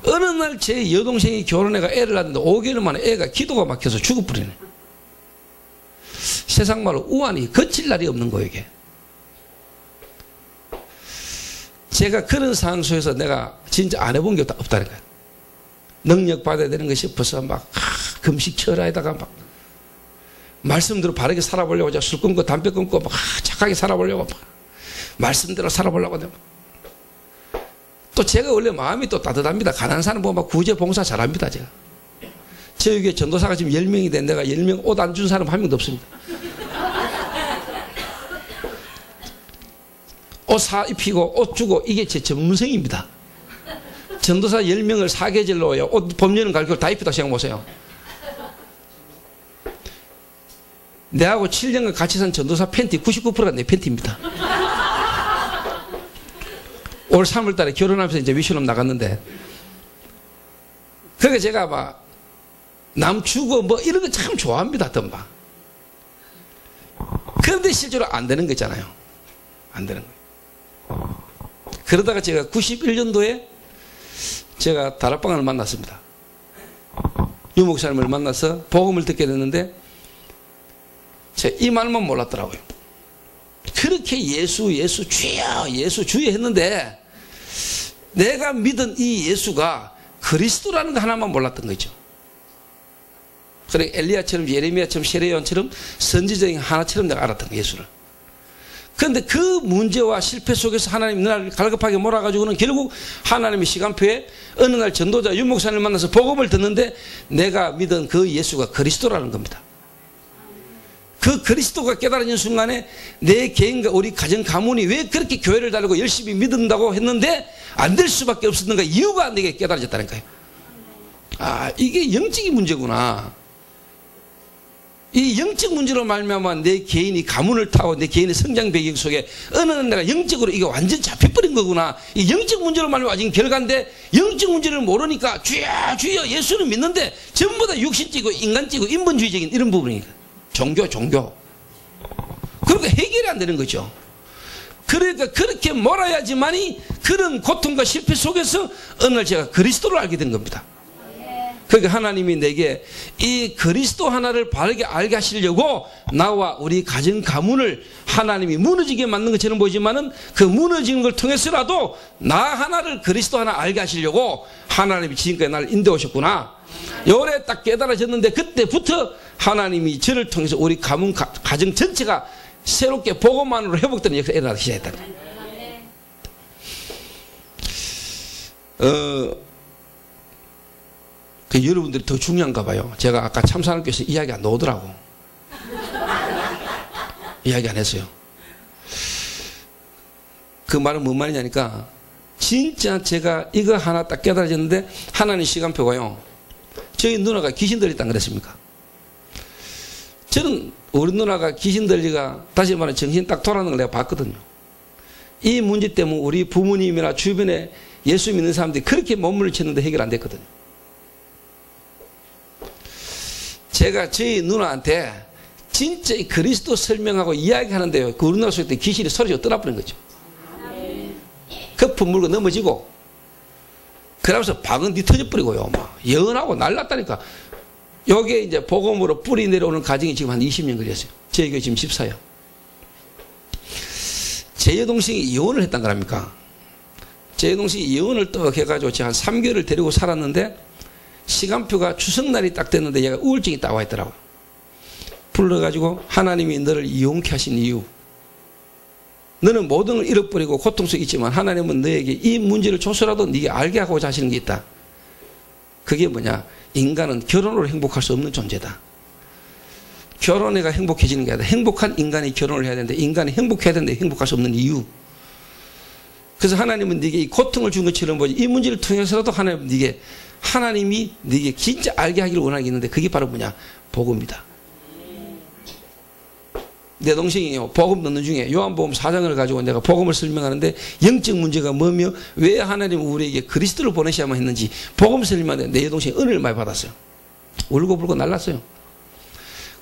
어느 날 제 여동생이 결혼해가 애를 낳았는데 5개월 만에 애가 기도가 막혀서 죽어버리네. 세상 말로 우환이 거칠 날이 없는 거예요 이게. 제가 그런 상황 속에서 내가 진짜 안 해본 게 없다는 거예요. 능력 받아야 되는 거 싶어서 막 금식철야에다가 막 말씀대로 바르게 살아보려고 술 끊고 담배 끊고 막 착하게 살아보려고 막 말씀대로 살아보려고 또 제가 원래 마음이 또 따뜻합니다. 가난한 사람 보면 막 구제 봉사 잘합니다. 제가 저희 교회 전도사가 지금 10명이 된 내가 10명 옷 안 준 사람 한 명도 없습니다. 옷 사 입히고 옷 주고 이게 제 전문성입니다. 전도사 10명을 사계절로요. 옷 봄, 여름, 가을, 겨울 다 입히다 생각해보세요. 내하고 7년간 같이 산 전도사 팬티 99%가 내 팬티입니다. 올 3월 달에 결혼하면서 이제 미션업 나갔는데 그러니까 제가 막 남 주고 뭐 이런 거 참 좋아합니다. 하여튼 막. 그런데 실제로 안 되는 거 있잖아요. 안 되는 거예요. 그러다가 제가 91년도에 제가 다락방을 만났습니다. 유 목사님을 만나서 복음을 듣게 됐는데 제가 이 말만 몰랐더라고요. 그렇게 예수 주여 예수 주여 했는데 내가 믿은 이 예수가 그리스도라는 거 하나만 몰랐던 거죠. 그래 엘리야처럼 예레미야처럼 세례요한처럼 선지자인 하나처럼 내가 알았던 거예요, 예수를. 그런데 그 문제와 실패 속에서 하나님 나를 갈급하게 몰아가지고는 결국 하나님의 시간표에 어느 날 전도자 윤 목사님을 만나서 복음을 듣는데 내가 믿은 그 예수가 그리스도라는 겁니다. 그 그리스도가 깨달아진 순간에 내 개인과 우리 가정 가문이 왜 그렇게 교회를 다니고 열심히 믿는다고 했는데 안 될 수밖에 없었는가 이유가 내게 깨달아졌다니까요. 아, 이게 영적인 문제구나. 이 영적 문제로 말미암아 내 개인이 가문을 타고 내 개인의 성장 배경 속에 어느 날 내가 영적으로 이게 완전 잡혀버린 거구나. 이 영적 문제로 말미암아 지금 결과인데 영적 문제를 모르니까 주여 주여 예수는 믿는데 전부 다 육신적이고 인간적이고 인본주의적인 이런 부분이니까 종교. 그러니까 해결이 안 되는 거죠. 그러니까 그렇게 몰아야지만이 그런 고통과 실패 속에서 어느 날 제가 그리스도를 알게 된 겁니다. 그러니까 하나님이 내게 이 그리스도 하나를 바르게 알게 하시려고 나와 우리 가정 가문을 하나님이 무너지게 만든 것처럼 보이지만은 그 무너지는 걸 통해서라도 나 하나를 그리스도 하나 알게 하시려고 하나님이 지금까지 나를 인도해 오셨구나. 요래 딱 깨달아졌는데 그때부터 하나님이 저를 통해서 우리 가문 가정 전체가 새롭게 복음만으로 회복되는 역사가 일어나기 시작했다. 그 여러분들이 더 중요한가 봐요. 제가 아까 참사님께서 이야기 안 나오더라고. 이야기 안 했어요. 그 말은 뭔 말이냐니까 진짜 제가 이거 하나 딱 깨달아졌는데 하나님 시간표가요. 저희 누나가 귀신 들렸다는 그랬습니까? 저는 우리 누나가 귀신 들리가 다시 말해 정신 딱 돌아오는 걸 내가 봤거든요. 이 문제 때문에 우리 부모님이나 주변에 예수 믿는 사람들이 그렇게 몸을 쳤는데 해결 안 됐거든요. 제가 저희 누나한테 진짜 이 그리스도 설명하고 이야기하는데요. 그 우리나라 속에 귀신이 소리가 떠나버린 거죠. 거품 물고 넘어지고 그러면서 방은 뒤터져버리고요. 막 예언하고 날랐다니까. 요게 이제 복음으로 뿌리 내려오는 과정이 지금 한 20년 걸렸어요. 제 교회 지금 14요. 제 여동생이 예언을 했단 거랍니까? 제 여동생이 예언을 떡 해가지고 제가 한 3개월을 데리고 살았는데 시간표가 추석날이 딱 됐는데 얘가 우울증이 딱 와 있더라고요. 불러가지고 하나님이 너를 이용케 하신 이유, 너는 모든 걸 잃어버리고 고통 속에 있지만 하나님은 너에게 이 문제를 줘서라도 네가 알게 하고자 하시는 게 있다. 그게 뭐냐? 인간은 결혼으로 행복할 수 없는 존재다. 결혼해가 행복해지는 게 아니라 행복한 인간이 결혼을 해야 되는데 인간이 행복해야 되는데 행복할 수 없는 이유. 그래서 하나님은 네게 이 고통을 준 것처럼 보지 이 문제를 통해서라도 하나님이 네게 진짜 알게 하기를 원하는 게 있는데 그게 바로 뭐냐? 복음이다. 내 동생이요, 복음 듣는 중에 요한복음 4장을 가지고 내가 복음을 설명하는데 영적 문제가 뭐며 왜 하나님은 우리에게 그리스도를 보내셔야만 했는지 복음 설명하는데 내 동생이 은혜를 많이 받았어요. 울고불고 날랐어요.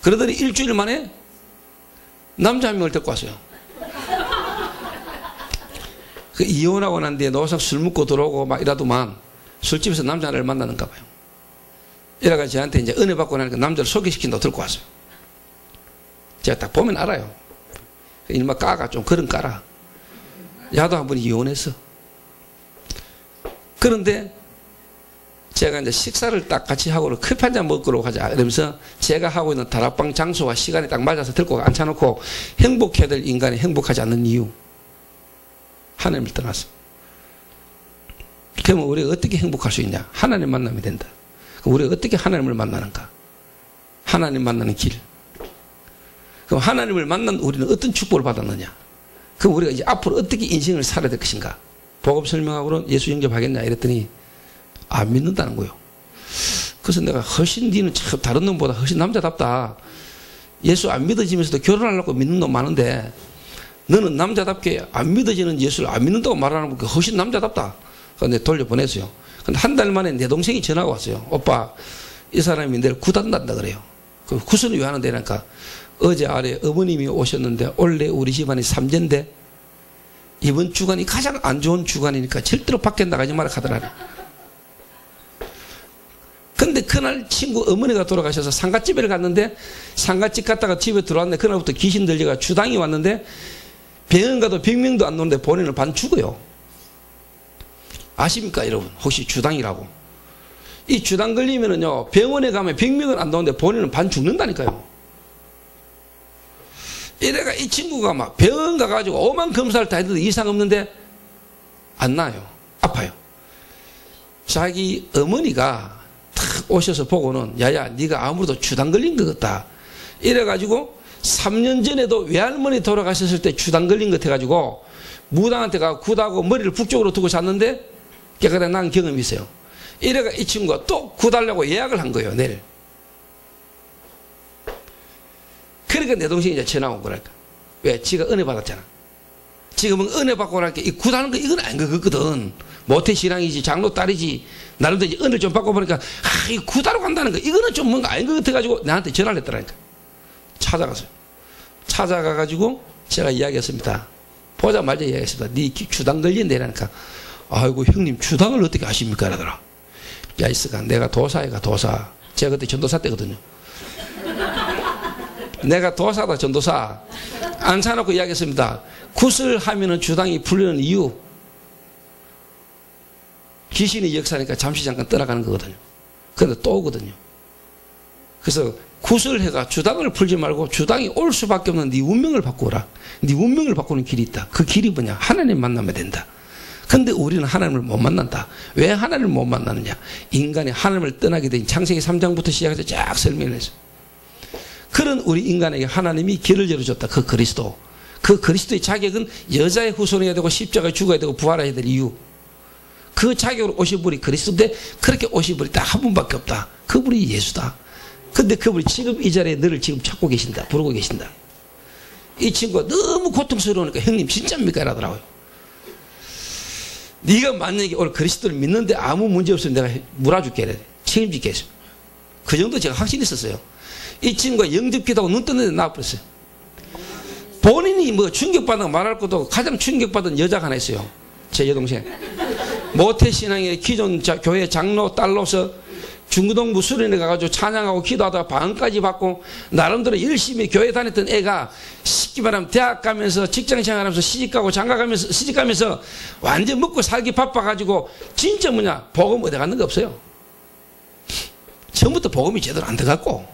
그러더니 일주일 만에 남자 한 명을 데리고 왔어요. 그 이혼하고 난 뒤에 노상 술 먹고 들어오고 막 이라도만 술집에서 남자 하나를 만나는가 봐요. 이래가 저한테 이제 은혜 받고 나니까 남자를 소개시킨다고 들고 왔어요. 제가 딱 보면 알아요. 일마 까가 좀 그런 까라. 야도 한 번 이혼했어. 그런데 제가 이제 식사를 딱 같이 하고 커피 한 잔 먹으러 가자. 그러면서 제가 하고 있는 다락방 장소와 시간이 딱 맞아서 들고 앉혀놓고 행복해야 될 인간이 행복하지 않는 이유. 하나님을 떠났어. 그러면 우리가 어떻게 행복할 수 있냐? 하나님 만나면 된다. 그럼 우리가 어떻게 하나님을 만나는가? 하나님 만나는 길. 그럼 하나님을 만난 우리는 어떤 축복을 받았느냐? 그럼 우리가 이제 앞으로 어떻게 인생을 살아야 될 것인가? 복음 설명하고는 예수 영접하겠냐? 이랬더니 안 믿는다는 거예요. 그래서 내가 훨씬 니는 참 다른 놈보다 훨씬 남자답다. 예수 안 믿어지면서도 결혼하려고 믿는 놈 많은데 너는 남자답게 안 믿어지는 예수를 안 믿는다고 말하는 게 훨씬 남자답다. 그래서 내가 돌려보냈어요. 근데 한 달 만에 내 동생이 전화가 왔어요. 오빠, 이 사람이 내일 구단단다 그래요. 그 구순을 왜 하는데? 그러니까 어제 아래 어머님이 오셨는데 원래 우리 집안이 삼재인데 이번 주간이 가장 안 좋은 주간이니까 절대로 밖에 나가지 마라 하더라. 근데 그날 친구 어머니가 돌아가셔서 상갓집에 갔는데 상갓집 갔다가 집에 들어왔는데 그날부터 귀신 들려가 주당이 왔는데 병원 가도 병명도 안 놓는데 본인은 반 죽어요. 아십니까 여러분? 혹시 주당이라고? 이 주당 걸리면은요, 병원에 가면 병명은 안 나오는데 본인은 반 죽는다니까요. 이래가 이 친구가 막 병원 가가지고 오만 검사를 다 했는데 이상 없는데 안 나요. 아파요. 자기 어머니가 탁 오셔서 보고는 야야 네가 아무래도 주당 걸린 것 같다. 이래가지고 3년 전에도 외할머니 돌아가셨을 때 주당 걸린 것 같아가지고 무당한테 가고 굿하고 머리를 북쪽으로 두고 잤는데 깨끗한 난 경험이 있어요. 이래가 이 친구가 또 굿하려고 예약을 한 거예요. 내일. 그러니까 내 동생이 이제 전화 온 거랄까. 왜? 지가 은혜 받았잖아. 지금은 은혜 받고 나니까 이 굿하는 거 이건 아닌 것 같거든. 모태신앙이지 장로 딸이지 나름대로 은혜를 좀 받고 보니까 이 굿하러 간다는 거 이거는 좀 뭔가 아닌 것 같아가지고 나한테 전화를 했더라니까. 찾아가서요. 찾아가가지고 제가 이야기했습니다. 보자마자 이야기했습니다. 네 주당 걸린다 이러니까 아이고 형님 주당을 어떻게 아십니까? 이러더라. 야 이스가 내가 도사이가 도사. 제가 그때 전도사 때거든요. 내가 도사다 전도사. 앉혀놓고 이야기했습니다. 굿을 하면은 주당이 풀리는 이유 귀신이 역사니까 잠시 잠깐 떠나가는 거거든요. 그런데 또 오거든요. 그래서 굿을 해가 주당을 풀지 말고 주당이 올 수밖에 없는 네 운명을 바꾸라. 네 운명을 바꾸는 길이 있다. 그 길이 뭐냐? 하나님 만나면 된다. 근데 우리는 하나님을 못 만난다. 왜 하나님을 못 만나느냐? 인간이 하나님을 떠나게 된 창세기 3장부터 시작해서 쫙 설명을 했어요. 그런 우리 인간에게 하나님이 길을 열어줬다. 그 그리스도. 그 그리스도의 자격은 여자의 후손이어야 되고 십자가에 죽어야 되고 부활해야 될 이유. 그 자격으로 오신 분이 그리스도인데 그렇게 오신 분이 딱 한 분밖에 없다. 그분이 예수다. 근데 그분이 지금 이 자리에 너를 지금 찾고 계신다. 부르고 계신다. 이 친구가 너무 고통스러우니까 형님 진짜입니까? 이러더라고요. 네가 만약에 오늘 그리스도를 믿는데 아무 문제 없으면 내가 물어줄게. 이래. 책임질게 했어요. 그 정도 제가 확신이 있었어요. 이 친구가 영접기도하고 눈 떴는데 나와버렸어요. 본인이 뭐 충격받은 거 말할 것도 가장 충격받은 여자가 하나 있어요. 제 여동생. 모태신앙의 기존 교회 장로 딸로서 중고등부 수련회 가가지고 찬양하고 기도하다가 방언까지 받고 나름대로 열심히 교회 다녔던 애가 쉽게 말하면 대학 가면서 직장 생활하면서 시집가고 장가가면서 시집가면서 완전 먹고 살기 바빠가지고 진짜 뭐냐 복음 어디 갔는 거 없어요. 처음부터 복음이 제대로 안 들어갔고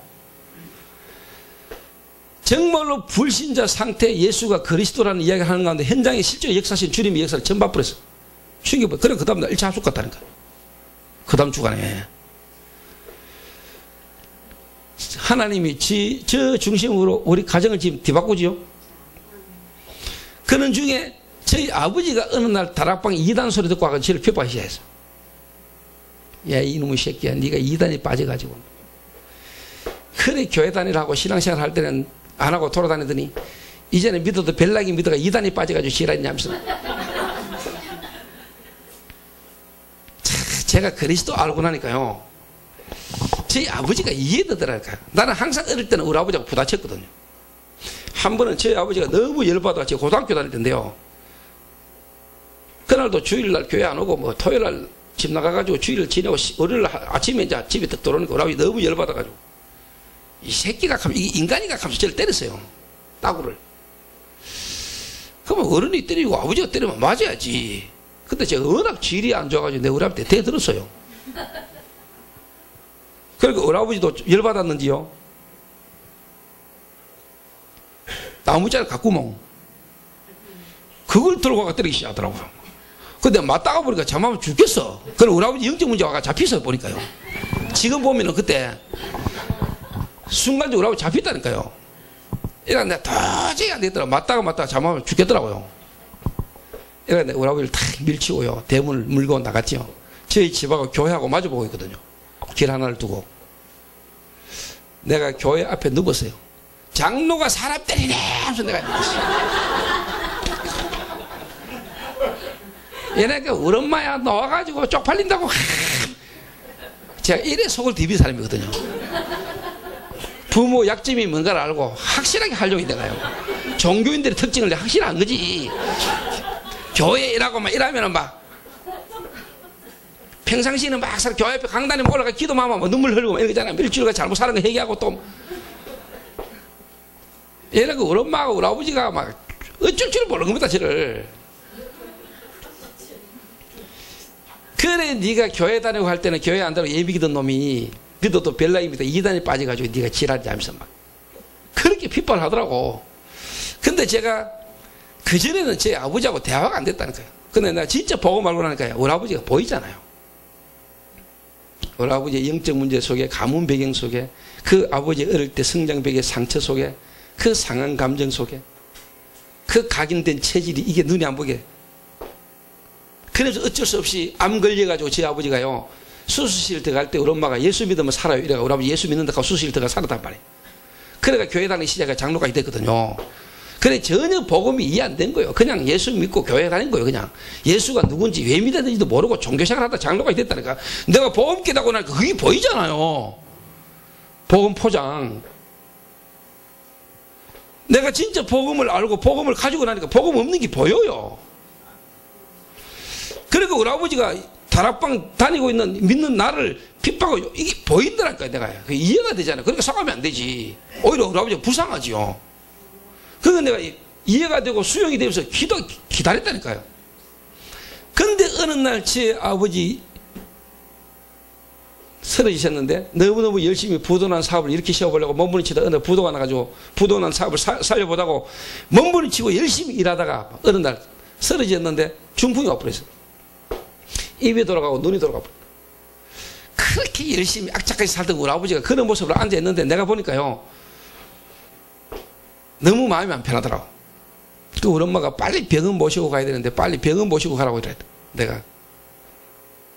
정말로 불신자 상태 예수가 그리스도라는 이야기를 하는 가운데 현장에 실제로 역사하신 주님의 역사를 처음 봐버렸어. 충격받아. 그래 그 다음 날 1차 합숙 갔다니까. 그 다음 주간에 하나님이 저 중심으로 우리 가정을 지금 뒤바꾸지요. 그런 중에 저희 아버지가 어느 날 다락방에 이단 소리 듣고 와서 저를 펴박기 시작했어. 야 이놈의 새끼야 네가 이단에 빠져가지고 그래 교회 다니라고 신앙생활 할 때는 안 하고 돌아다니더니 이제는 믿어도 별나게 믿어가 이단에 빠져가지고 지랄했냐면서 제가 그리스도 알고 나니까요 저희 아버지가 이해되더라니까요. 나는 항상 어릴 때는 우리 아버지하고 부딪혔거든요. 한 번은 저희 아버지가 너무 열받아 제가 고등학교 다닐 텐데요 그날도 주일날 교회 안 오고 뭐 토요일날 집 나가가지고 주일을 지내고 월요일날 아침에 이제 집에 딱 들어오니까 우리 아버지 너무 열받아가지고 이 새끼가 이게 인간이가 하면서 저를 때렸어요. 따구를. 그러면 어른이 때리고 아버지가 때리면 맞아야지. 근데 제가 워낙 질이 안 좋아가지고 내 우리 아버지한테 대들었어요. 그러니까 우리 아버지도 열받았는지요. 나무자를 갖구멍 그걸 들고 가서 때리기 시작하더라고요. 근데 맞다가 보니까 잠하면 죽겠어. 그럼 우리 아버지 영적 문제 와가 잡혀서 보니까요. 지금 보면은 그때 순간적으로 우리 아버지 잡혔다니까요. 이래 내가 도저히 안 되겠더라. 맞다가 잠하면 죽겠더라고요. 이래 내가 우리 아버지를 탁 밀치고요. 대문을 물고 나갔죠. 저희 집하고 교회하고 마주보고 있거든요. 길 하나를 두고. 내가 교회 앞에 누웠어요. 장로가 사람 때리네 하면서 내가 얘네가 우리 엄마야 나와가지고 쪽팔린다고 제가 이래 속을 디빈 사람이거든요. 부모 약점이 뭔가를 알고 확실하게 하려고 내가요. 종교인들의 특징을 내가 확실한 거지. 교회에 일하고 막 이러면은 막 평상시에는 막 교회 앞에 강단에 올라가 기도만 하면 눈물 흘리고 막 이러잖아. 일주일간 잘못 사는 거 얘기하고 또 얘네가 우리 엄마하고 우리 아버지가 막 어쩔 줄 모르는 겁니다. 저를. 그래 그전에 네가 교회 다니고 할 때는 교회 안 다니고 예비기던 놈이 믿어도 별나입니다. 이단에 빠져가지고 네가 지랄이 하면서 막 그렇게 핍박하더라고. 근데 제가 그전에는 제 아버지하고 대화가 안 됐다는 거예요. 근데 내가 진짜 보고 말고 나니까 우리 아버지가 보이잖아요. 우리 아버지의 영적 문제 속에, 가문 배경 속에, 그 아버지 어릴 때 성장 배경의 상처 속에, 그 상한 감정 속에, 그 각인된 체질이 이게 눈이 안 보게. 그래서 어쩔 수 없이 암 걸려가지고 제 아버지가요, 수술실 들어갈 때 우리 엄마가 예수 믿으면 살아요. 이래가 우리 아버지 예수 믿는다고 수술실 들어가 살았단 말이에요. 그래가 교회 다니기 시작해 장로까지 됐거든요. 그래 전혀 복음이 이해 안 된 거예요. 그냥 예수 믿고 교회 다닌 거예요. 그냥 예수가 누군지 왜 믿었는지도 모르고 종교생활 하다 장로까지 됐다니까. 내가 복음 깨닫고 나니까 그게 보이잖아요. 복음 포장. 내가 진짜 복음을 알고 복음을 가지고 나니까 복음 없는 게 보여요. 그러니까 우리 아버지가 다락방 다니고 있는 믿는 나를 핍박하고 이게 보인다니까요. 내가 이해가 되잖아요. 그러니까 싸우면 안 되지. 오히려 우리 아버지가 불쌍하지요. 그건 내가 이해가 되고 수용이 되면서 기다렸다니까요. 근데 어느 날 제 아버지 쓰러지셨는데 너무너무 열심히 부도난 사업을 이렇게 세워보려고 몸부림치다 어느 부도가 나가지고 부도난 사업을 살려보다고 몸부림치고 열심히 일하다가 어느 날 쓰러졌는데 중풍이 와버렸어요. 입이 돌아가고 눈이 돌아가고. 그렇게 열심히 악착같이 살던 우리 아버지가 그런 모습으로 앉아있는데 내가 보니까요, 너무 마음이 안 편하더라고. 그 우리 엄마가 빨리 병원 모시고 가야 되는데 빨리 병원 모시고 가라고 이랬다. 내가.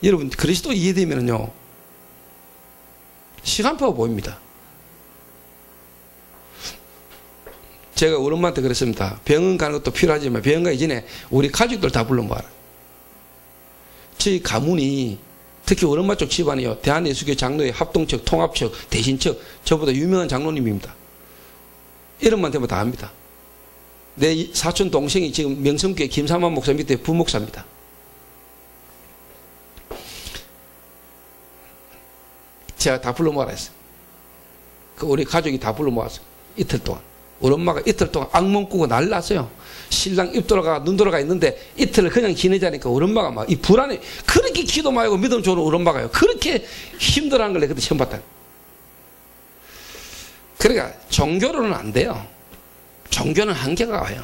여러분, 그리스도 이해되면요, 시간표가 보입니다. 제가 우리 엄마한테 그랬습니다. 병원 가는 것도 필요하지만 병원 가기 전에 우리 가족들 다 불러 모아라. 저희 가문이, 특히 우리 엄마 쪽 집안이요, 대한예수교 장로회 합동측, 통합측, 대신측, 저보다 유명한 장로님입니다. 이름만 되면 다 압니다. 내 사촌 동생이 지금 명성교회 김삼환 목사 밑에 부목사입니다. 제가 다 불러 모아라 했어요. 그 우리 가족이 다 불러 모았어요. 이틀 동안. 우리 엄마가 이틀 동안 악몽 꾸고 난리났어요. 신랑 입 돌아가 눈 돌아가 있는데 이틀을 그냥 지내자니까 우리 엄마가 막 이 불안해. 그렇게 기도 많이 하고 믿음 좋은 우리 엄마가요, 그렇게 힘들어하는 걸 내가 그때 처음 봤다. 그러니까 종교로는 안 돼요. 종교는 한계가 와요.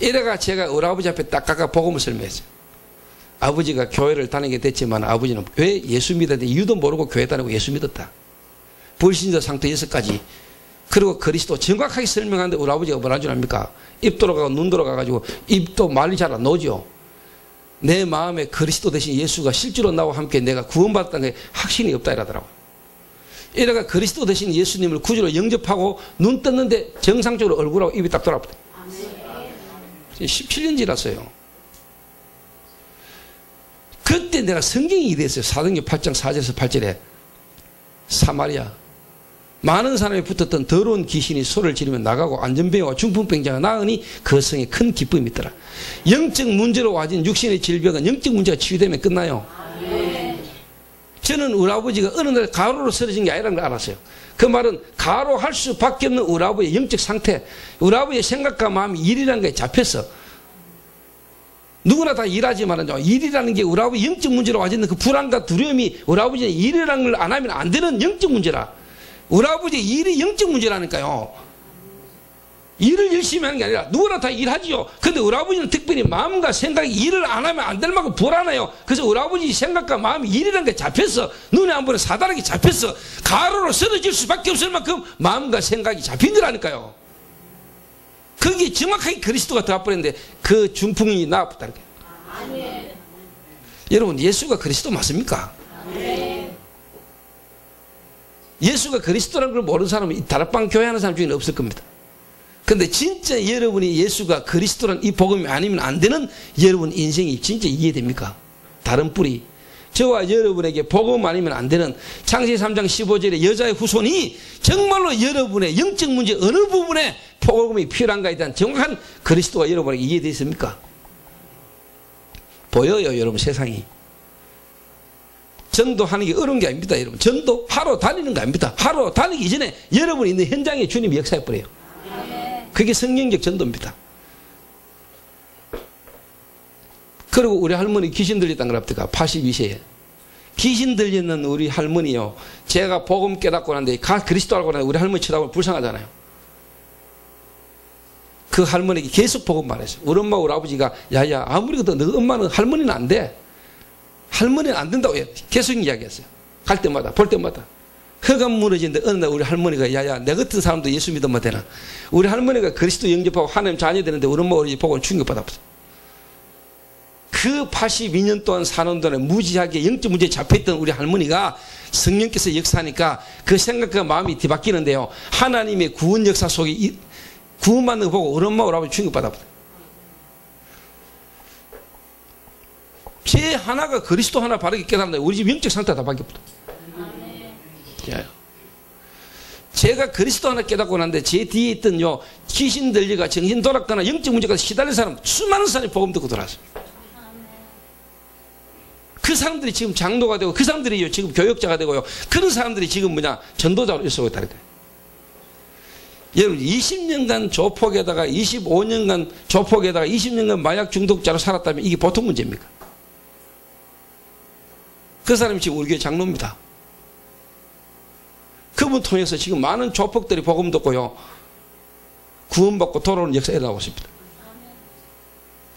이래가 제가 우리 아버지 앞에 딱 가까 복음을 설명했어요. 아버지가 교회를 다니게 됐지만 아버지는 왜 예수 믿었는데 이유도 모르고 교회 다니고 예수 믿었다. 불신자 상태 6가지. 그리고 그리스도 정확하게 설명하는데 우리 아버지가 뭐라 줄 압니까? 입 돌아가고 눈 돌아가가지고 입도 말이 잘 안 나오죠. 내 마음에 그리스도 대신 예수가 실제로 나와 함께 내가 구원받았다는 게 확신이 없다 이러더라고요. 이래가 그리스도 대신 예수님을 구주로 영접하고 눈 떴는데 정상적으로 얼굴하고 입이 딱 돌아버려. 17년 지났어요. 그때 내가 성경이 이랬어요. 사도행전 8장 4절에서 8절에 사마리아 많은 사람이 붙었던 더러운 귀신이 소리를 지르며 나가고 안전병과 중풍병자가 나으니 그 성에 큰 기쁨이 있더라. 영적 문제로 와진 육신의 질병은 영적 문제가 치유되면 끝나요. 저는 우리 아버지가 어느 날 가로로 쓰러진 게 아니라는 걸 알았어요. 그 말은 가로할 수밖에 없는 우리 아버지의 영적 상태, 우리 아버지의 생각과 마음이 일이라는 게 잡혔어. 누구나 다 일하지만은 일이라는 게 우리 아버지 영적 문제로 와있는 그 불안과 두려움이 우리 아버지는 일이라는 걸 안 하면 안 되는 영적 문제라. 우리 아버지의 일이 영적 문제라니까요. 일을 열심히 하는 게 아니라 누구나 다 일하지요. 근데 우리 아버지는 특별히 마음과 생각이 일을 안 하면 안 될 만큼 불안해요. 그래서 우리 아버지 생각과 마음이 일이라는 게 잡혔어. 눈에 안 보이는 사다락이 잡혔어. 가로로 쓰러질 수밖에 없을 만큼 마음과 생각이 잡힌 거라니까요. 그게 정확하게 그리스도가 되어버렸는데 그 중풍이 나았다는 거예요. 여러분, 예수가 그리스도 맞습니까? 예수가 그리스도라는 걸 모르는 사람은 이 다락방 교회하는 사람 중에는 없을 겁니다. 근데 진짜 여러분이 예수가 그리스도란 이 복음이 아니면 안 되는 여러분 인생이 진짜 이해됩니까? 다른 뿌리. 저와 여러분에게 복음 아니면 안 되는 창세기 3장 15절에 여자의 후손이 정말로 여러분의 영적 문제 어느 부분에 복음이 필요한가에 대한 정확한 그리스도가 여러분에게 이해되어 있습니까? 보여요, 여러분, 세상이. 전도하는 게 어려운 게 아닙니다, 여러분. 전도 하러 다니는 거 아닙니다. 하러 다니기 전에 여러분이 있는 현장에 주님이 역사해버려요. 그게 성령적 전도입니다. 그리고 우리 할머니 귀신 들렸다는 거랍니까? 82세에. 귀신 들리는 우리 할머니요. 제가 복음 깨닫고 난데 그리스도 알고 난데 우리 할머니 쳐다보면 불쌍하잖아요. 그 할머니에게 계속 복음 말했어요. 우리 엄마 우리 아버지가 야야 아무리 그래도 너 엄마는 할머니는 안 돼. 할머니는 안 된다고 계속 이야기했어요. 갈 때마다 볼 때마다. 혀가 무너지는데 어느 날 우리 할머니가 야야 내 같은 사람도 예수 믿으면 되나. 우리 할머니가 그리스도 영접하고 하나님 자녀 되는데 우리 엄마 우리 아버지 보고 충격받았어요. 그 82년 동안 사는 동안에 무지하게 영적 문제에 잡혀있던 우리 할머니가 성령께서 역사하니까 그 생각과 마음이 뒤바뀌는데요. 하나님의 구원 역사 속에 구원받는 거 보고 우리 엄마 우리 아버지 충격받았어요. 제 하나가 그리스도 하나 바르게 깨달는데 우리 집 영적 상태가 다 바뀌었다. 제가 그리스도 하나 깨닫고 났는데 제 뒤에 있던 요 귀신 들리가 정신 돌았거나 영적 문제가 시달린 사람 수많은 사람이 복음 듣고 돌아왔어요. 그 사람들이 지금 장로가 되고 그 사람들이 지금 교역자가 되고요. 그런 사람들이 지금 전도자로 일서고 있다는 거예요. 여러분 20년간 조폭에다가 25년간 조폭에다가 20년간 마약 중독자로 살았다면 이게 보통 문제입니까? 그 사람이 지금 우리 교회 장로입니다. 그분 통해서 지금 많은 조폭들이 복음 듣고요. 구원받고 돌아오는 역사에 나오고 있습니다.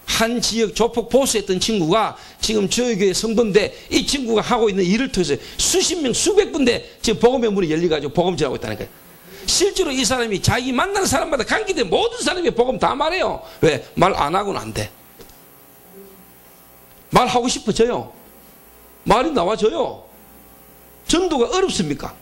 한 지역 조폭 보수했던 친구가 지금 저희 교회 성도인데 이 친구가 하고 있는 일을 통해서 수십 명, 수백 군데 지금 복음의 문이 열려가지고 복음 전하고 있다는 거예요. 실제로 이 사람이 자기 만나는 사람마다 관계된 모든 사람이 복음 다 말해요. 왜? 말 안 하고는 안 돼. 말하고 싶어져요. 말이 나와져요. 전도가 어렵습니까?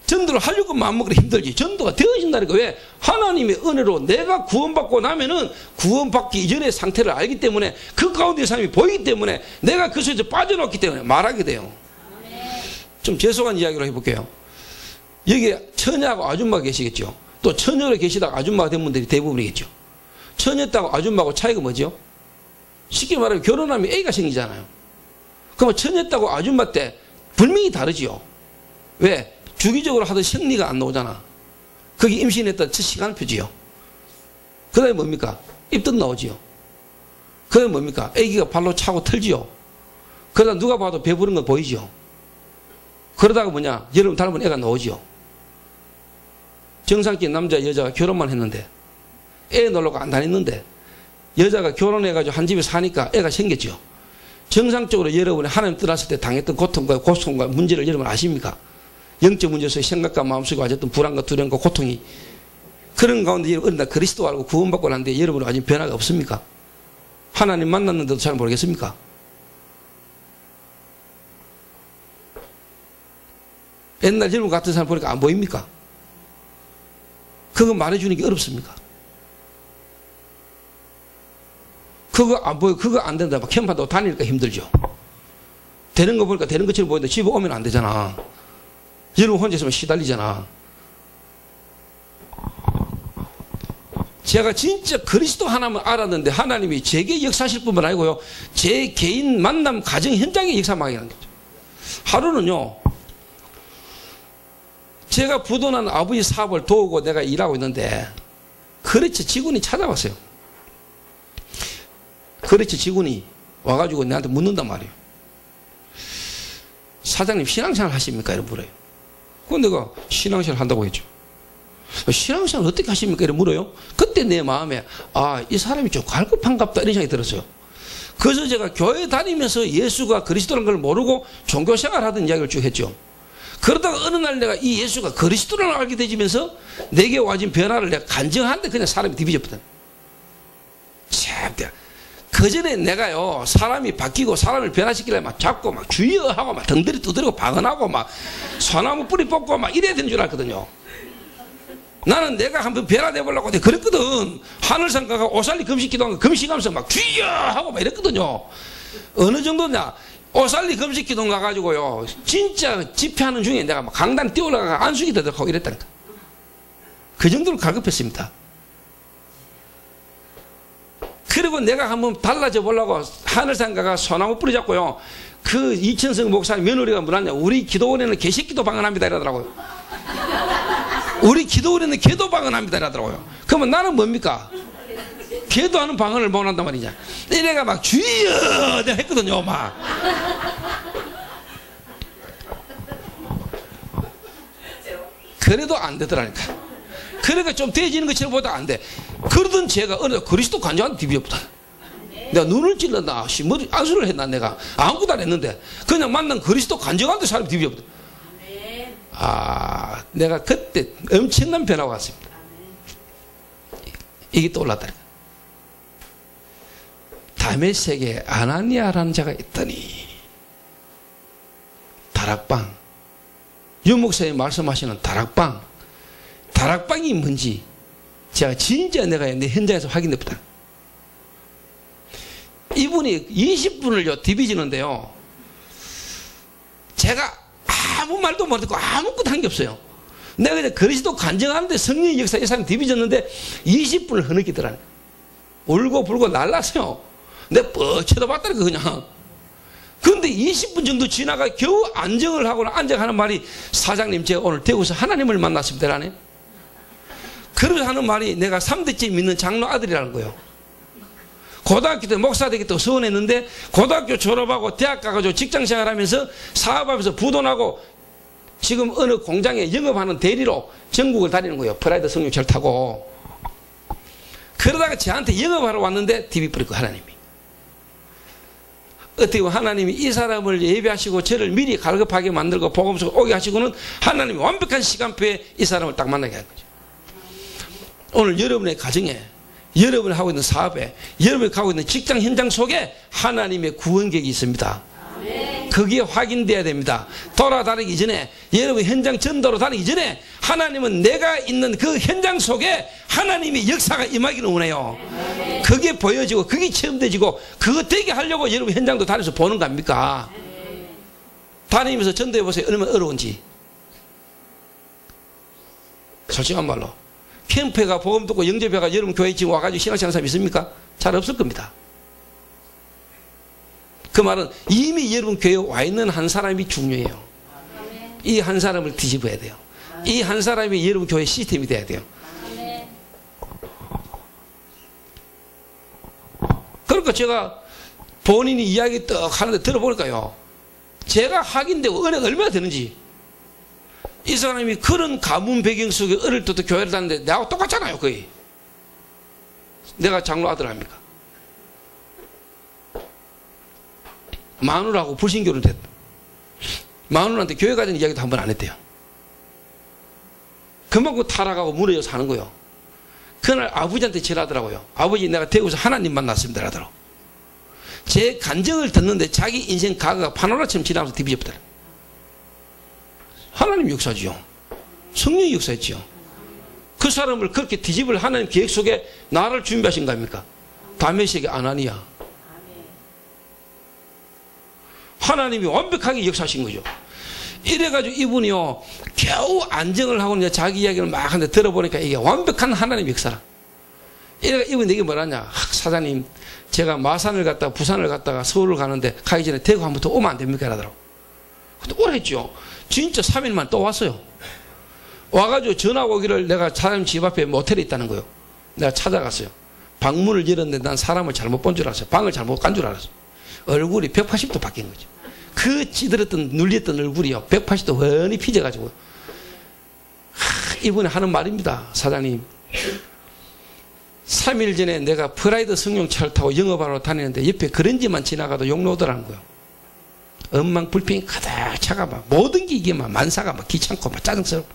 전도를 하려고 마음먹으러 힘들지. 전도가 되어진다니까. 왜? 하나님의 은혜로 내가 구원받고 나면은 구원받기 이전의 상태를 알기 때문에 그 가운데 사람이 보이기 때문에 내가 그 속에서 빠져나왔기 때문에 말하게 돼요. 좀 죄송한 이야기로 해볼게요. 여기에 처녀하고 아줌마가 계시겠죠. 또 처녀로 계시다가 아줌마가 된 분들이 대부분이겠죠. 처녀였다고 아줌마하고 차이가 뭐죠? 쉽게 말하면 결혼하면 애가 생기잖아요. 그러면 처녀였다고 아줌마 때 분명히 다르지요. 왜? 주기적으로 하던 생리가 안 나오잖아. 거기 임신했던 첫 시간표지요. 그 다음에 뭡니까? 입덧 나오지요. 그 다음에 뭡니까? 애기가 발로 차고 털지요. 그러다 누가 봐도 배부른 건 보이지요. 그러다가 뭐냐? 여러분 닮은 애가 나오지요. 정상적인 남자 여자가 결혼만 했는데 애 놀러가 안 다녔는데 여자가 결혼해가지고 한 집에 사니까 애가 생겼죠. 정상적으로 여러분이 하나님 떠났을 때 당했던 고통과 문제를 여러분 아십니까? 영적 문제에서의 생각과 마음속에 가졌던 불안과 두려움과 고통이 그런 가운데 어느 날 그리스도 알고 구원받고 났는데 여러분은 아직 변화가 없습니까? 하나님 만났는데도 잘 모르겠습니까? 옛날 여러분 같은 사람 보니까 안 보입니까? 그거 말해주는 게 어렵습니까? 그거 안 보여, 그거 안 된다. 막 캠프한다고 다니니까 힘들죠. 되는 거 보니까 되는 것처럼 보이는데 집에 오면 안 되잖아. 여러분 혼자 있으면 시달리잖아. 제가 진짜 그리스도 하나만 알았는데 하나님이 제게 역사하실 뿐만 아니고요. 제 개인 만남 가정 현장에 역사하게 하는 거죠. 하루는요. 제가 부도난 아버지 사업을 도우고 내가 일하고 있는데 거래처 직원이 찾아왔어요. 거래처 직원이 와가지고 내한테 묻는단 말이에요. 사장님 신앙생활 하십니까? 이렇게 물어요. 그건 내가 신앙생활 한다고 했죠. 신앙생활 어떻게 하십니까? 이렇게 물어요. 그때 내 마음에 이 사람이 좀 갈급한갑다 이런 생각이 들었어요. 그래서 제가 교회 다니면서 예수가 그리스도라는 걸 모르고 종교생활 하던 이야기를 쭉 했죠. 그러다가 어느 날 내가 이 예수가 그리스도라는 걸 알게 되지면서 내게 와진 변화를 내가 간증하는데 그냥 사람이 뒤집어졌거든. 참, 그 전에 내가요, 사람이 바뀌고 사람을 변화시키려면 막 잡고 막 주의하고 막 덩들이 두드리고 방언하고 막 소나무 뿌리 뽑고 막 이래야 되는 줄 알거든요. 나는 내가 한번 변화돼 보려고 그랬거든. 하늘산 가가 오살리 금식 기도하면 금식하면서 막 주의하고 막 이랬거든요. 어느 정도냐? 오살리 금식 기도 가가지고요, 진짜 집회하는 중에 내가 막 강단 뛰어올라가 안수기 되도록 이랬다니까. 그 정도로 갈급했습니다. 그리고 내가 한번 달라져 보려고 하늘산 가가 소나무 뿌리 잡고요, 그 이천성 목사님 며느리가 뭐라냐, 우리 기도원에는 개새끼도 방언합니다 이러더라고요. 우리 기도원에는 개도 방언합니다 이러더라고요. 그러면 나는 뭡니까? 기도하는 방언을 못 한단 말이냐. 이래가 막 주여 내가 했거든요. 막 그래도 안 되더라니까. 그러니까 좀 돼지는 것처럼 보다 안 돼. 그러던 제가 어느 그리스도 간증한 디비였다. 내가 눈을 찔렀나, 머리 안수를 했나, 내가 아무것도 안 했는데 그냥 만난 그리스도 간증한데 사람이 디비였다. 아, 내가 그때 엄청난 변화가 왔습니다. 이게 떠올랐다니까. 다메섹에 아나니아라는 자가 있더니 다락방, 유목사님 말씀하시는 다락방이 뭔지 제가 진짜 내가 내 현장에서 확인했다. 이분이 20분을요 디비지는데요, 제가 아무 말도 못했고 아무것도 한 게 없어요. 내가 그냥 그리스도 간증하는데 성령의 역사 이 사람이 디비졌는데 20분을 흐느끼더라니. 울고 불고 날랐어요. 내가 뻗쳐도 봤다니까 그냥. 그런데 20분 정도 지나가 겨우 안정을 하고 앉아가는 말이, 사장님 제가 오늘 대구에서 하나님을 만났습니다 라네. 그러면서 하는 말이, 내가 3대째 믿는 장로 아들이라는 거예요. 고등학교 때 목사 되겠다고 서원했는데 고등학교 졸업하고 대학 가가지고 직장생활하면서 사업하면서 부도나고 지금 어느 공장에 영업하는 대리로 전국을 다니는 거예요. 프라이드 성령차를 타고. 그러다가 저한테 영업하러 왔는데 디비 뿌리고 하나님이 어떻게 보면 하나님이 이 사람을 예배하시고 저를 미리 갈급하게 만들고 복음서 오게 하시고는 하나님이 완벽한 시간표에 이 사람을 딱 만나게 한 거죠. 오늘 여러분의 가정에, 여러분이 하고 있는 사업에, 여러분이 가고 있는 직장 현장 속에 하나님의 구원객이 있습니다. 그게 확인돼야 됩니다. 돌아다니기 전에, 여러분 현장 전도로 다니기 전에 하나님은 내가 있는 그 현장 속에 하나님의 역사가 임하기를 원해요. 그게 보여지고 그게 체험되지고 그거 되게 하려고 여러분 현장도 다니면서 보는 거 아닙니까? 다니면서 전도해 보세요. 얼마나 어려운지. 솔직한 말로 캠프가 복음 듣고 영접회가 여러분 교회에 지금 와가지고 신앙생활 사람 있습니까? 잘 없을 겁니다. 그 말은 이미 여러분 교회에 와 있는 한 사람이 중요해요. 이 한 사람을 뒤집어야 돼요. 이 한 사람이 여러분 교회 시스템이 돼야 돼요. 그러니까 제가 본인이 이야기 떡 하는데 들어보니까요, 제가 확인되고 은혜가 얼마나 되는지. 이 사람이 그런 가문 배경 속에 어릴 때부터 교회를 다녔는데 나하고 똑같잖아요. 거의. 내가 장로 아들 아닙니까? 마누라하고 불신교를 됐다. 마누라한테 교회 가자는 이야기도 한 번 안 했대요. 그만큼 타락하고 무너져 사는 거예요. 그날 아버지한테 전화하더라고요. 아버지, 내가 대구에서 하나님 만났습니다 하더라고. 제 간증을 듣는데 자기 인생 가가가 파노라처럼 지나면서 뒤집어버려. 하나님 역사지요. 성령의 역사였지요. 그 사람을 그렇게 뒤집을 하나님 계획 속에 나를 준비하신 거 아닙니까? 다메섹의 아나니아. 하나님이 완벽하게 역사하신 거죠. 이래가지고 이분이요, 겨우 안정을 하고 이제 자기 이야기를 막 하는데 들어보니까 이게 완벽한 하나님 역사라. 이래가 이분이 내게 뭐라냐. 사장님, 제가 마산을 갔다가 부산을 갔다가 서울을 가는데 가기 전에 대구 한 번 더 오면 안 됩니까? 라더라고. 근데 오랬죠. 진짜 3일만 또 왔어요. 와가지고 전화 오기를 내가 사장님 집 앞에 모텔에 있다는 거예요. 내가 찾아갔어요. 방문을 열었는데 난 사람을 잘못 본 줄 알았어요. 방을 잘못 간 줄 알았어요. 얼굴이 180도 바뀐 거죠. 그 찌들었던 눌렸던 얼굴이요 180도 훤히 피져가지고, 이분이 하는 말입니다. 사장님, 3일 전에 내가 프라이드 승용차를 타고 영업하러 다니는데 옆에 그런지만 지나가도 욕 나오더라는 거예요. 엉망불평이 가득 차가 막 모든 게 이게 막 만사가 막 귀찮고 막 짜증스럽고.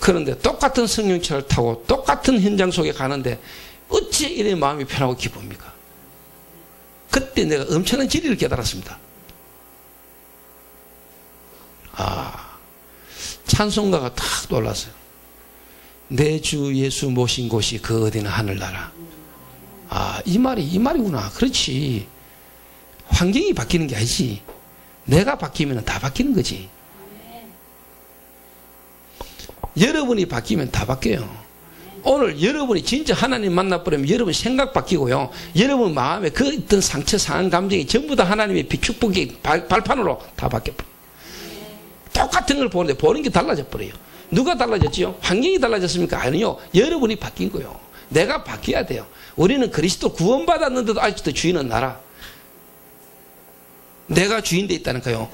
그런데 똑같은 승용차를 타고 똑같은 현장 속에 가는데 어찌 이래 마음이 편하고 기쁩니까? 그때 내가 엄청난 진리를 깨달았습니다. 아, 찬송가가 탁 놀랐어요. 내 주 예수 모신 곳이 그 어디나 하늘나라. 아, 이 말이구나. 그렇지. 환경이 바뀌는 게 아니지. 내가 바뀌면 다 바뀌는 거지. 여러분이 바뀌면 다 바뀌어요. 오늘 여러분이 진짜 하나님 만나버리면 여러분 생각 바뀌고요. 여러분 마음에 그 어떤 상처, 상한 감정이 전부 다 하나님의 축복의 발판으로 다 바뀌어버려요. 똑같은 걸 보는데 보는 게 달라져 버려요. 누가 달라졌지요? 환경이 달라졌습니까? 아니요. 여러분이 바뀐 거예요. 내가 바뀌어야 돼요. 우리는 그리스도 구원받았는데도 아직도 주인은 나라. 내가 주인 돼 있다니까요.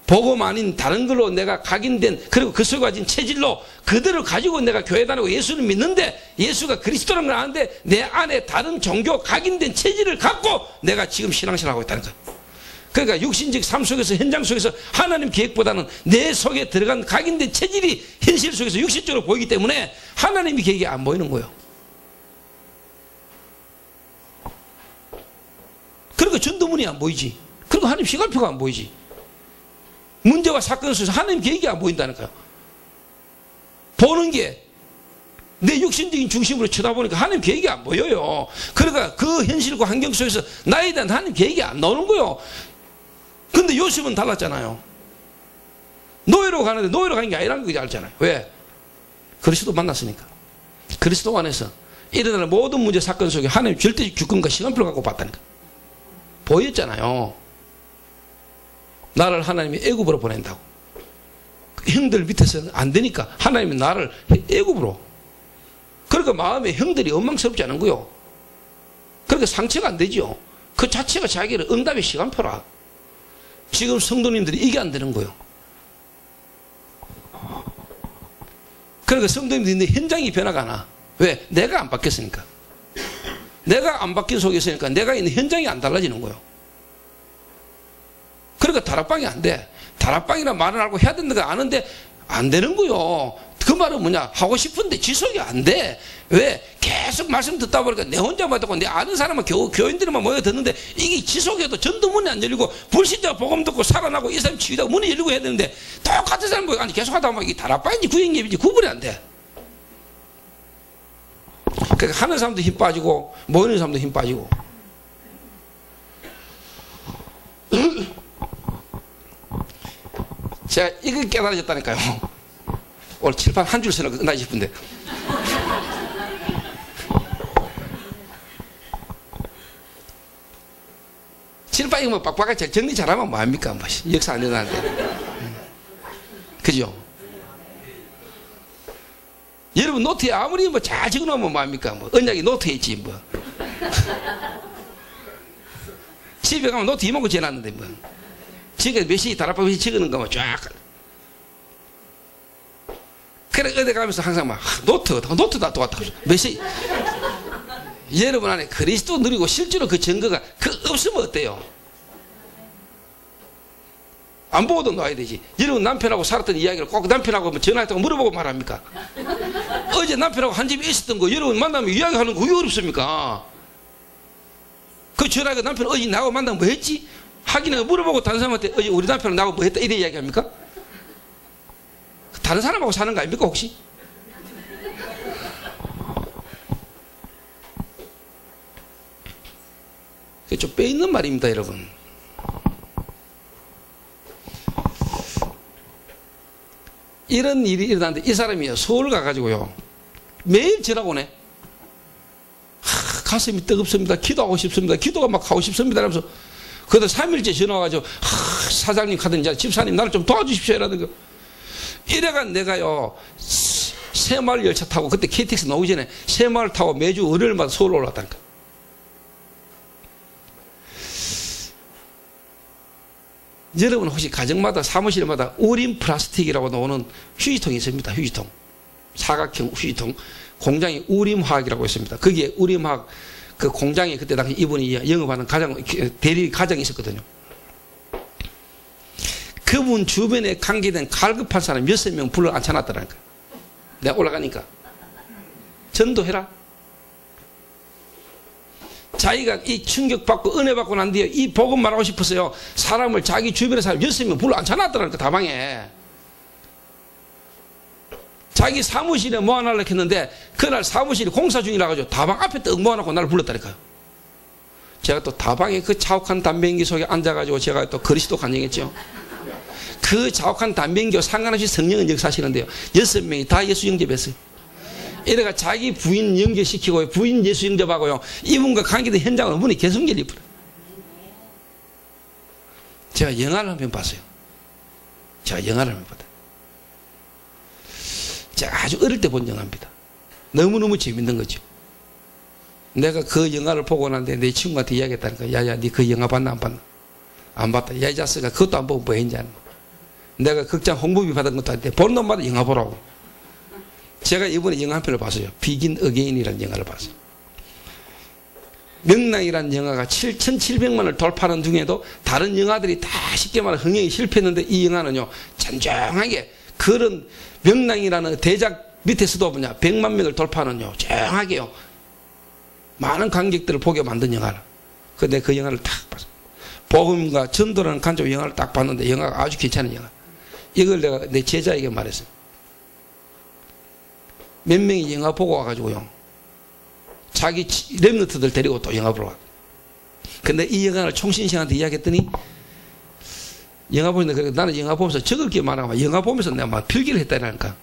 복음 아닌 다른 걸로 내가 각인된, 그리고 그 속에 가진 체질로 그들을 가지고 내가 교회 다니고 예수를 믿는데, 예수가 그리스도라는 걸 아는데 내 안에 다른 종교 각인된 체질을 갖고 내가 지금 신앙생활을 하고 있다는 거예요. 그러니까 육신적 삶 속에서, 현장 속에서 하나님 계획보다는 내 속에 들어간 각인된 체질이 현실 속에서 육신적으로 보이기 때문에 하나님의 계획이 안 보이는 거예요. 그러니까 전도문이 안 보이지. 그리고 하나님 시간표가 안 보이지. 문제와 사건 속에서 하나님 계획이 안 보인다니까요. 보는 게 내 육신적인 중심으로 쳐다보니까 하나님 계획이 안 보여요. 그러니까 그 현실과 환경 속에서 나에 대한 하나님 계획이 안 나오는 거예요. 근데 요셉은 달랐잖아요. 노예로 가는데 노예로 가는 게 아니라는 거 알잖아요. 왜? 그리스도 만났으니까. 그리스도 안에서 일어나는 모든 문제 사건 속에 하나님 절대적 주권과 시간표를 갖고 봤다니까. 보였잖아요. 나를 하나님이 애굽으로 보낸다고. 형들 밑에서는 안 되니까 하나님이 나를 애굽으로. 그러니까 마음에 형들이 원망스럽지 않은 거요. 그러니까 상처가 안 되죠. 그 자체가 자기를 응답의 시간표라. 지금 성도님들이 이게 안 되는 거예요. 그러니까 성도님들이 현장이 변화가 나. 왜? 내가 안 바뀌었으니까. 내가 안 바뀐 속에 있으니까 내가 있는 현장이 안 달라지는 거예요. 그러니까 다락방이 안 돼. 다락방이란 말을 알고 해야 된다는 거 아는데 안 되는 거요. 그 말은 뭐냐? 하고 싶은데 지속이 안 돼. 왜? 계속 말씀 듣다 보니까 내 혼자만 듣고 내 아는 사람은 교인들만 모여 듣는데 이게 지속해도 전도문이 안 열리고 불신자가 복음 듣고 살아나고 이 사람 치유되고 문이 열리고 해야 되는데 똑같은 사람 모여 아니 계속 하다 보면 이게 다락방인지 구행예배인지 구분이 안 돼. 그러니까 하는 사람도 힘 빠지고 모이는 사람도 힘 빠지고. 제가 이거 깨달아졌다니까요. 오늘 칠판 한 줄 쓰나 끝나지 싶은데. 칠판이 뭐 빡빡하게 정리 잘하면 뭐합니까? 뭐 역사 안 일어나는데. 그죠? 여러분 노트에 아무리 뭐 잘 적어놓으면 뭐합니까? 뭐 언약이 노트에 있지 뭐. 집에 가면 노트 이만큼 지어놨는데 뭐. 지금 몇 시 다락방 몇 시 적어놓은 거만 쫙. 그래 어디 가면서 항상 막 노트다 똑같다. 몇 시. 여러분 안에 그리스도 누리고 실제로 그 증거가 없으면 어때요? 안 보고도 놔야 되지. 여러분 남편하고 살았던 이야기를 꼭 남편하고 전화했다고 물어보고 말합니까? 어제 남편하고 한 집에 있었던 거 여러분 만나면 이야기하는 거 왜 어렵습니까? 그 전화가 남편 어제 나하고 만나면 뭐 했지? 하긴 물어보고 다른 사람한테 어제 우리 남편은 나하고 뭐 했다 이래 이야기합니까? 다른 사람하고 사는 거 아닙니까 혹시? 그게 좀 빼있는 말입니다 여러분. 이런 일이 일어났는데 이 사람이요 서울 가가지고요 매일 전화가 오네. 가슴이 뜨겁습니다. 기도하고 싶습니다. 기도가 막 하고 싶습니다. 이러면서 그래도 3일째 전화 와가지고 사장님 가든지 집사님 나를 좀 도와주십시오 이라는 거. 이래가 내가요 새마을 열차 타고 그때 KTX 나오기 전에 새마을 타고 매주 월요일마다 서울 올라왔다니까. 여러분 혹시 가정마다 사무실마다 우림 플라스틱이라고 나오는 휴지통이 있습니다. 휴지통 사각형 휴지통 공장이 우림화학이라고 있습니다. 거기에 우림화학 그 공장에 그때 당시 이분이 영업하는 대리 가정이 있었거든요. 그분 주변에 관계된 갈급한 사람 6명 불러 앉혀놨더라니까. 내가 올라가니까 전도해라. 자기가 이 충격받고 은혜받고 난 뒤에 이 복음 말하고 싶었어요. 사람을 자기 주변의 사람 6명 불러 앉혀놨더라니까 다방에. 자기 사무실에 모아놓으려고 했는데 그날 사무실이 공사 중이라 가지고 다방 앞에 떡 모아놓고 나를 불렀다니까요. 제가 또 다방에 그 자욱한 담배연기 속에 앉아가지고 제가 또 그리스도 간증했죠. 그 자욱한 담배연기와 상관없이 성령은 역사하시는데요 6명이 다 예수 영접했어요. 이래가 자기 부인 영접시키고 부인 예수 영접하고요 이분과 관계된 현장으로 문이 계속 열리더라. 제가 영화를 한 편 봤어요. 제가 아주 어릴 때 본 영화입니다. 너무너무 재밌는 거죠. 내가 그 영화를 보고 났는데 내 친구한테 이야기했다니까. 야야, 니 그 영화 봤나 안 봤나? 안 봤다. 야, 이 자식아, 그것도 안 보고 뭐 했냐? 내가 극장 홍보비 받은 것도 아닌데 보는 놈마다 영화 보라고. 제가 이번에 영화 한 편을 봤어요. 비긴 어게인이라는 영화를 봤어요. 명랑이라는 영화가 7,700만을 돌파하는 중에도 다른 영화들이 다 쉽게 말해 흥행이 실패했는데 이 영화는요 잔정하게 그런 명랑이라는 대작 밑에서도 100만 명을 돌파하는요 정하게요 많은 관객들을 보게 만든 영화라. 근데 그 영화를 딱 봤어요. 복음과 전도라는 관점 영화를 딱 봤는데 영화가 아주 괜찮은 영화. 이걸 내가 내 제자에게 말했어요. 몇 명이 영화 보고 와가지고요 자기 랩너트들 데리고 또 영화 보러 가. 근데 이 영화를 총신생한테 이야기했더니 영화 보는데 그래 나는 영화 보면서 적을 게 많아. 영화 보면서 내가 막 필기를 했다니까.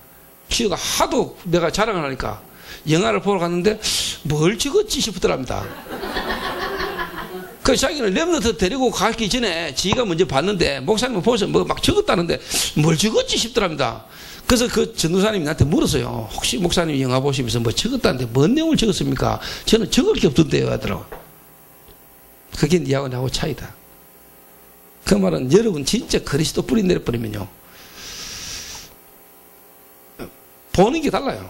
지가 하도 내가 자랑을 하니까 영화를 보러 갔는데 뭘 적었지 싶더랍니다. 그 자기는 랩너트 데리고 가기 전에 지가 먼저 봤는데 목사님은 보면서 뭐 막 적었다는데 뭘 적었지 싶더랍니다. 그래서 그 전도사님이 나한테 물었어요. 혹시 목사님 영화 보시면서 뭐 적었다는데 뭔 내용을 적었습니까? 저는 적을 게 없던데요 하더라고. 그게 니하고 나하고 차이다. 그 말은 여러분 진짜 그리스도 뿌리 내려버리면요 보는 게 달라요.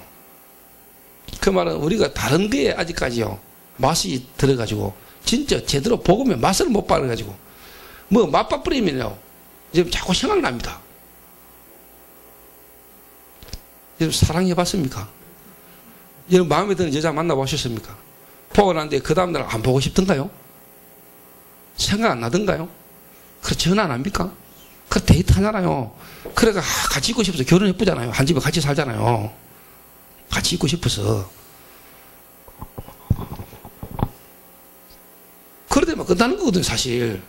그 말은 우리가 다른 거에 아직까지요 맛이 들어가지고 진짜 제대로 먹으면 맛을 못 봐가지고 뭐 맛봐버리면요 지금 자꾸 생각납니다. 여러분 사랑해봤습니까? 여러분 마음에 드는 여자 만나보셨습니까? 보고 난데 그 다음날 안 보고 싶던가요? 생각 안 나던가요? 그 전화 안 합니까? 그 데이트 하잖아요. 그래가 같이 있고 싶어서 결혼해보잖아요. 한 집에 같이 살잖아요. 같이 있고 싶어서. 그러다만 끝나는 거거든요 사실.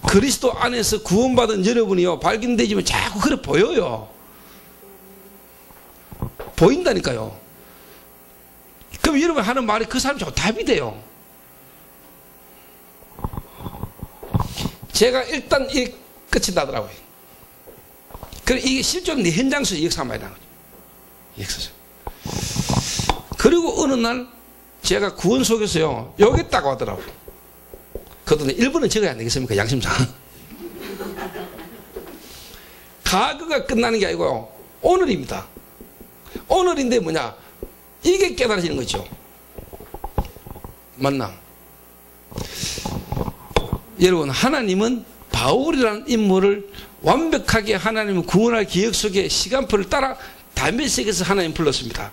그리스도 안에서 구원받은 여러분이요 발견되지만 자꾸 그래 보여요. 보인다니까요. 그럼 여러분 하는 말이 그 사람 자꾸 답이 돼요. 제가 일단 이 끝이 나더라고요. 그래 이게 실제로 내 현장에서 역사 많이 나는 거죠. 역사죠. 그리고 어느 날 제가 구원 속에서요 여기 딱 와더라고요. 그것도 일본은 적어야 안 되겠습니까? 양심상. 과거가 끝나는 게 아니고요. 오늘입니다. 오늘인데 뭐냐? 이게 깨달아지는 거죠. 맞나? 여러분 하나님은 바울이라는 인물을 완벽하게 하나님을 구원할 기획 속에 시간표를 따라 다메섹에서 하나님 불렀습니다.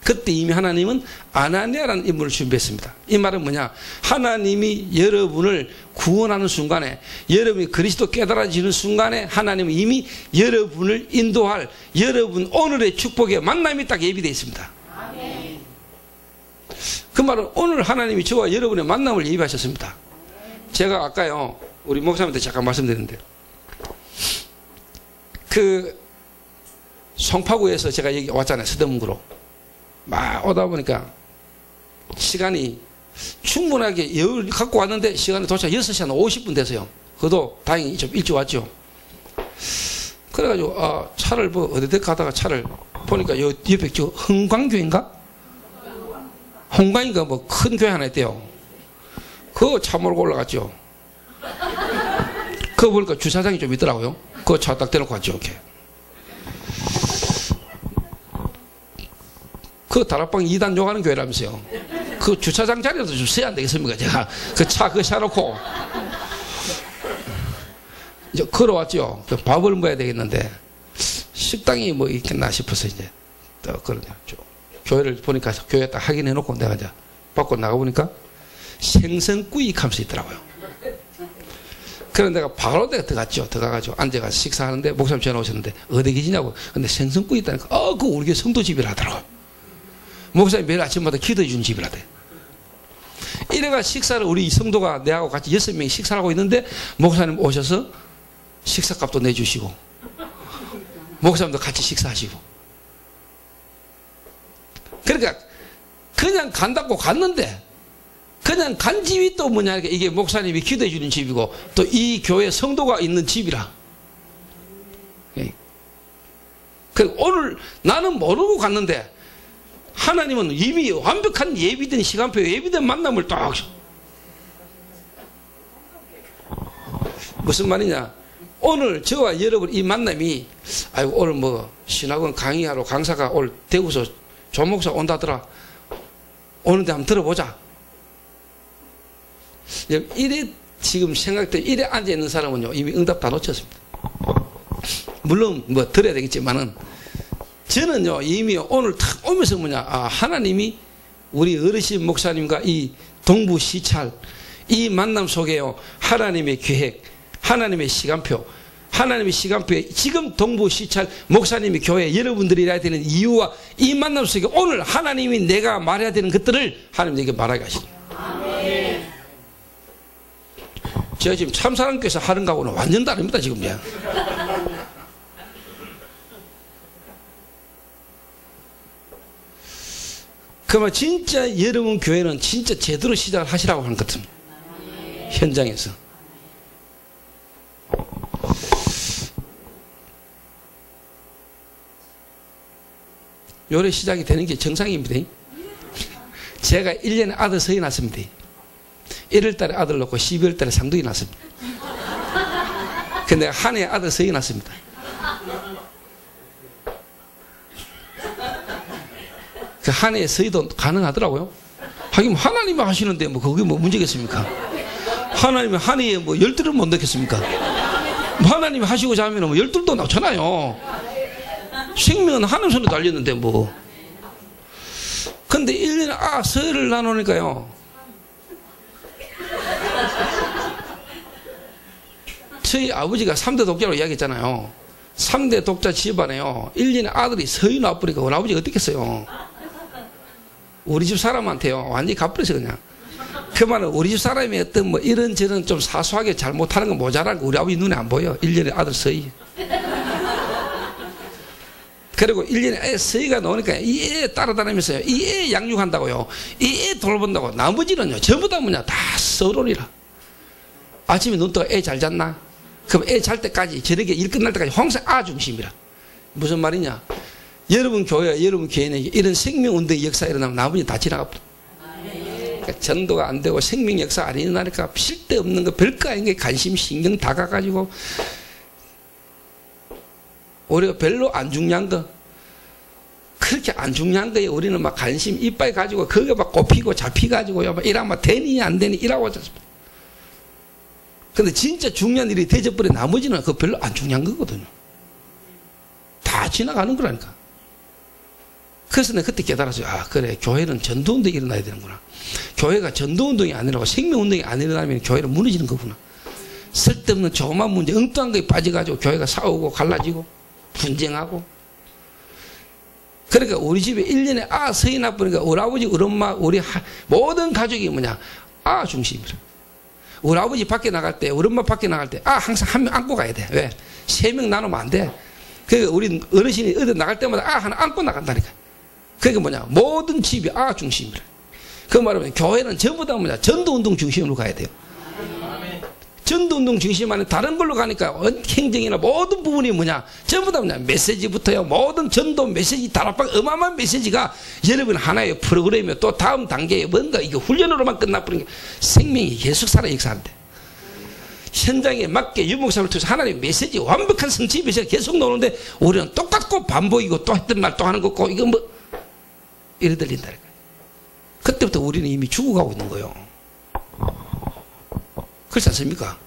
그때 이미 하나님은 아나니아라는 인물을 준비했습니다. 이 말은 뭐냐? 하나님이 여러분을 구원하는 순간에 여러분이 그리스도 깨달아지는 순간에 하나님은 이미 여러분을 인도할 여러분 오늘의 축복의 만남이 딱 예비되어 있습니다. 아멘. 그 말은 오늘 하나님이 저와 여러분의 만남을 예비하셨습니다. 제가 아까요 우리 목사님한테 잠깐 말씀드렸는데 그 송파구에서 제가 여기 왔잖아요. 서대문구로 막 오다 보니까 시간이 충분하게 여유를 갖고 왔는데 시간이 도착 6시 한 50분 돼서요. 그것도 다행히 좀 일찍 왔죠. 그래가지고 차를 뭐 어디든 가다가 차를 보니까 요 옆에 저 흥광교인가? 홍광인가 뭐 큰 교회 하나 있대요. 그거 차 몰고 올라갔죠. 그거 보니까 주차장이 좀 있더라고요. 그거 차 딱 대놓고 갔죠. 이렇게. 그 다락방 2단 요가는 교회라면서요. 그 주차장 자리라도 좀 써야 안 되겠습니까? 제가 그 차 그거 사놓고 이제 걸어왔죠. 그 밥을 먹어야 되겠는데 식당이 뭐 있겠나 싶어서 이제 또 그러냐. 교회를 보니까 교회 딱 확인해 놓고 내가 이제 밖으로 나가보니까 생선구이 하면서 있더라고요. 그래서 내가 바로 내가 들어갔죠. 들어가가지고 앉아가지고 식사하는데 목사님 전화 오셨는데 어디 계시냐고. 근데 생선구이 있다니까 그거 우리 교회 성도 집이라 하더라고요. 목사님 매일 아침마다 기도해 주는 집이라대. 이래가 식사를 우리 성도가 내하고 같이 6명이 식사를 하고 있는데 목사님 오셔서 식사값도 내주시고 목사님도 같이 식사하시고. 그러니까 그냥 간다고 갔는데 그냥 간 집이 또 뭐냐 이게 목사님이 기도해 주는 집이고 또 이 교회 성도가 있는 집이라. 그리고 오늘 나는 모르고 갔는데 하나님은 이미 완벽한 예비된 시간표, 예비된 만남을 딱. 무슨 말이냐? 오늘 저와 여러분 이 만남이, 아이고, 오늘 뭐, 신학원 강의하러 강사가 오늘 대구서 조목사 온다더라. 오는데 한번 들어보자. 이래 지금 생각돼, 이래 앉아있는 사람은요, 이미 응답 다 놓쳤습니다. 물론 뭐 들어야 되겠지만은, 저는요, 이미 오늘 탁 오면서 뭐냐, 하나님이 우리 어르신 목사님과 이 동부 시찰, 이 만남 속에요, 하나님의 계획, 하나님의 시간표, 하나님의 시간표에 지금 동부 시찰 목사님이 교회 여러분들이 해야 되는 이유와 이 만남 속에 오늘 하나님이 내가 말해야 되는 것들을 하나님에게 말하게 하십니다. 제가 지금 참사랑교에서 하는 거하고는 완전 다릅니다, 지금. 그러면 진짜 여러분 교회는 진짜 제대로 시작을 하시라고 하는 것 같습니다. 현장에서. 요래 시작이 되는 게 정상입니다. 제가 1년에 아들 서이 났습니다. 1월 달에 아들 낳고 12월 달에 상둥이 났습니다. 근데 한 해에 아들 서이 났습니다. 그 한 해에 서이도 가능하더라고요. 하긴 하나님이 하시는데 뭐 그게 뭐 문제겠습니까? 하나님이 한 해에 뭐 12를 못 넣겠습니까? 뭐 하나님이 하시고자 하면 뭐 12도 나잖아요. 생명은 하나님 손에 달렸는데 뭐. 근데 1년에 서해를 나누니까요, 저희 아버지가 3대 독자로 이야기했잖아요. 3대 독자 집안에요, 1년에 아들이 서해 나와버리니까 우리 아버지가 어떻겠어요? 우리 집 사람한테요 완전히 갚버려서 그냥. 그 말은 우리 집 사람이 어떤 뭐 이런저런 좀 사소하게 잘못하는 거 모자란 거 우리 아버지 눈에 안 보여. 1년에 아들 서해. 그리고 1년에 애 서희가 나오니까 이 애 따라다니면서요, 이 애 양육한다고요, 이 애 돌본다고. 나머지는요 전부 다 뭐냐, 다 서론이라. 아침에 눈 뜨고 애 잘 잤나? 그럼 애 잘 때까지, 저녁에 일 끝날 때까지 항상 중심이라. 무슨 말이냐? 여러분 교회와 여러분 개인에게 이런 생명운동의 역사가 일어나면 나머지 다 지나가버려. 그러니까 전도가 안 되고 생명 역사 안 일어나니까 쓸데없는 거, 별거 아닌 게 관심 신경 다 가가지고 우리가 별로 안 중요한 거, 그렇게 안 중요한 거에 우리는 막 관심 이빨 가지고 그게 막 꼽히고 잡히가지고요, 막 이러면 막 되니 안 되니 이라고 하셨습니다. 근데 진짜 중요한 일이 대접버려 나머지는 그거 별로 안 중요한 거거든요. 다 지나가는 거라니까. 그래서 내가 그때 깨달았어요. 그래, 교회는 전도운동이 일어나야 되는구나. 교회가 전도운동이 아니라고 생명운동이 안 일어나면 교회는 무너지는 거구나. 쓸데없는 조그만 문제, 엉뚱한 거에 빠져가지고 교회가 싸우고 갈라지고 분쟁하고. 그러니까 우리 집에 1년에 서희 나쁘니까 우리 아버지, 우리 엄마, 우리 모든 가족이 뭐냐, 중심이라. 우리 아버지 밖에 나갈 때, 우리 엄마 밖에 나갈 때 항상 한 명 안고 가야 돼. 왜? 3명 나누면 안 돼. 그러니까 우리 어르신이 어디 나갈 때마다 하나 안고 나간다니까. 그러니까 뭐냐, 모든 집이 중심이라. 그 말하면 교회는 전부 다 뭐냐, 전도운동 중심으로 가야 돼요. 전도운동 중심 안에 다른 걸로 가니까 행정이나 모든 부분이 뭐냐, 전부 다 뭐냐, 메시지부터요, 모든 전도 메시지 다락방 어마어마한 메시지가 여러분 하나의 프로그램이며 또 다음 단계에 뭔가 이게 훈련으로만 끝나버린 게 생명이 계속 살아 역사한대. 현장에 맞게 유목사를 통해서 하나님의 메시지, 완벽한 성취 메시지가 계속 나오는데 우리는 똑같고 반복이고 또 했던 말 또 하는 거고 이거 뭐 이래 들린다니까. 그때부터 우리는 이미 죽어가고 있는 거예요. 그렇지 않습니까?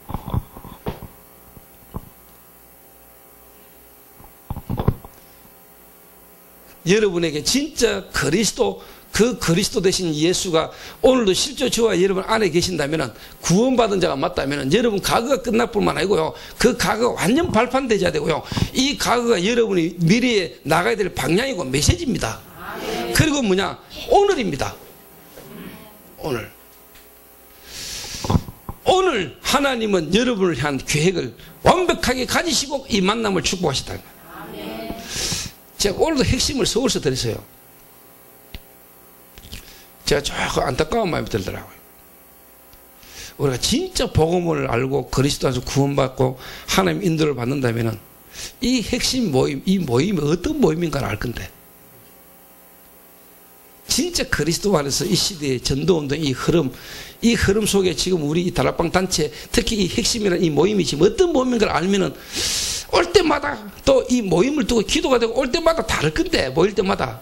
여러분에게 진짜 그 그리스도 되신 예수가 오늘도 실제 저와 여러분 안에 계신다면, 구원받은 자가 맞다면 여러분 과거가 끝날 뿐만 아니고요, 그 과거가 완전 발판되어야 되고요, 이 과거가 여러분이 미래에 나가야 될 방향이고 메시지입니다. 그리고 뭐냐, 오늘입니다. 오늘 하나님은 여러분을 향한 계획을 완벽하게 가지시고 이 만남을 축복하셨다는 거예요. 제가 오늘도 핵심을 서울서 드렸어요. 제가 조금 안타까운 마음이 들더라고요. 우리가 진짜 복음을 알고 그리스도 안에서 구원받고 하나님 인도를 받는다면 이 핵심 모임, 이 모임이 어떤 모임인가를 알 건데, 진짜 그리스도 안에서 이 시대의 전도운동 이 흐름 속에 지금 우리 이 다락방 단체, 특히 이 핵심이라는 이 모임이 지금 어떤 모임인 걸 알면은 올 때마다 또 이 모임을 두고 기도가 되고 올 때마다 다를 건데, 모일 때마다.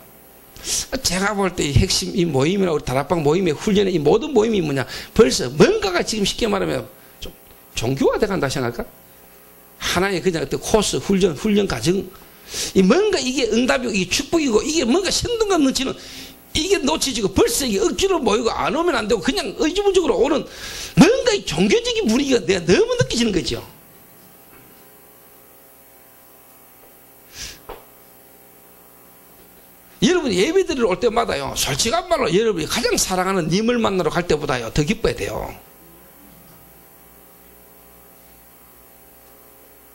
제가 볼 때 이 핵심, 이 모임이나 우리 다락방 모임의 훈련의 이 모든 모임이 뭐냐, 벌써 뭔가가 지금 쉽게 말하면 좀 종교화돼 간다 생각할까? 하나의 그냥 어떤 코스, 훈련 과정. 이 뭔가 이게 응답이고 이게 축복이고 이게 뭔가 생동감 넘치는 이게 놓치지고 벌써 이게 억지로 모이고 안 오면 안 되고 그냥 의지부적으로 오는 뭔가 이 종교적인 분위기가 내가 너무 느껴지는 거죠. 여러분 예배드리러 올 때마다요, 솔직한 말로 여러분이 가장 사랑하는 님을 만나러 갈 때보다요 더 기뻐야 돼요.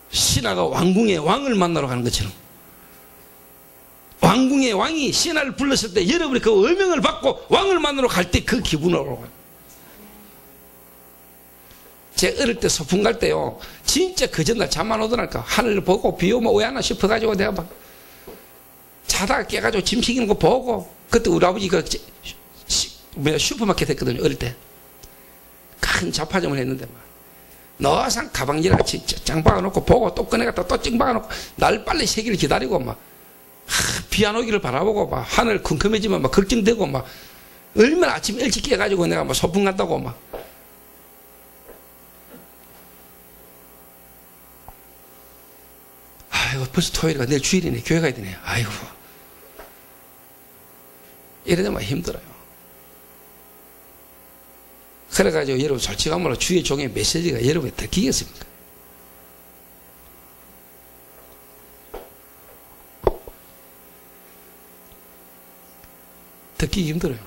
신하가 왕궁의 왕을 만나러 가는 것처럼, 왕궁의 왕이 신하를 불렀을 때 여러분이 그 어명을 받고 왕을 만나러 갈 때 그 기분으로. 제가 어릴 때 소풍 갈 때요, 진짜 그 전날 잠 안 오더랄까. 하늘을 보고 비 오면 왜 하나 싶어가지고 내가 막 자다가 깨가지고 짐 챙기는 거 보고. 그때 우리 아버지가 슈퍼마켓 했거든요, 어릴 때. 큰 잡화점을 했는데 막 너상 가방지랑 짱 박아놓고 보고 또 꺼내갔다 또 찡 박아놓고 날 빨리 새기를 기다리고 막 비 안 오기를 바라보고 막 하늘 컴컴해지면 막 걱정되고 막 얼마나 아침 일찍 깨가지고 내가 막 소풍 간다고 막. 아이고 벌써 토요일이가 내일 주일이네, 교회 가야 되네. 아이고 이러다 막 힘들어요. 그래가지고 여러분 솔직한 말로 주의 종의 메시지가 여러분에 들키겠습니까? 듣기 힘들어요.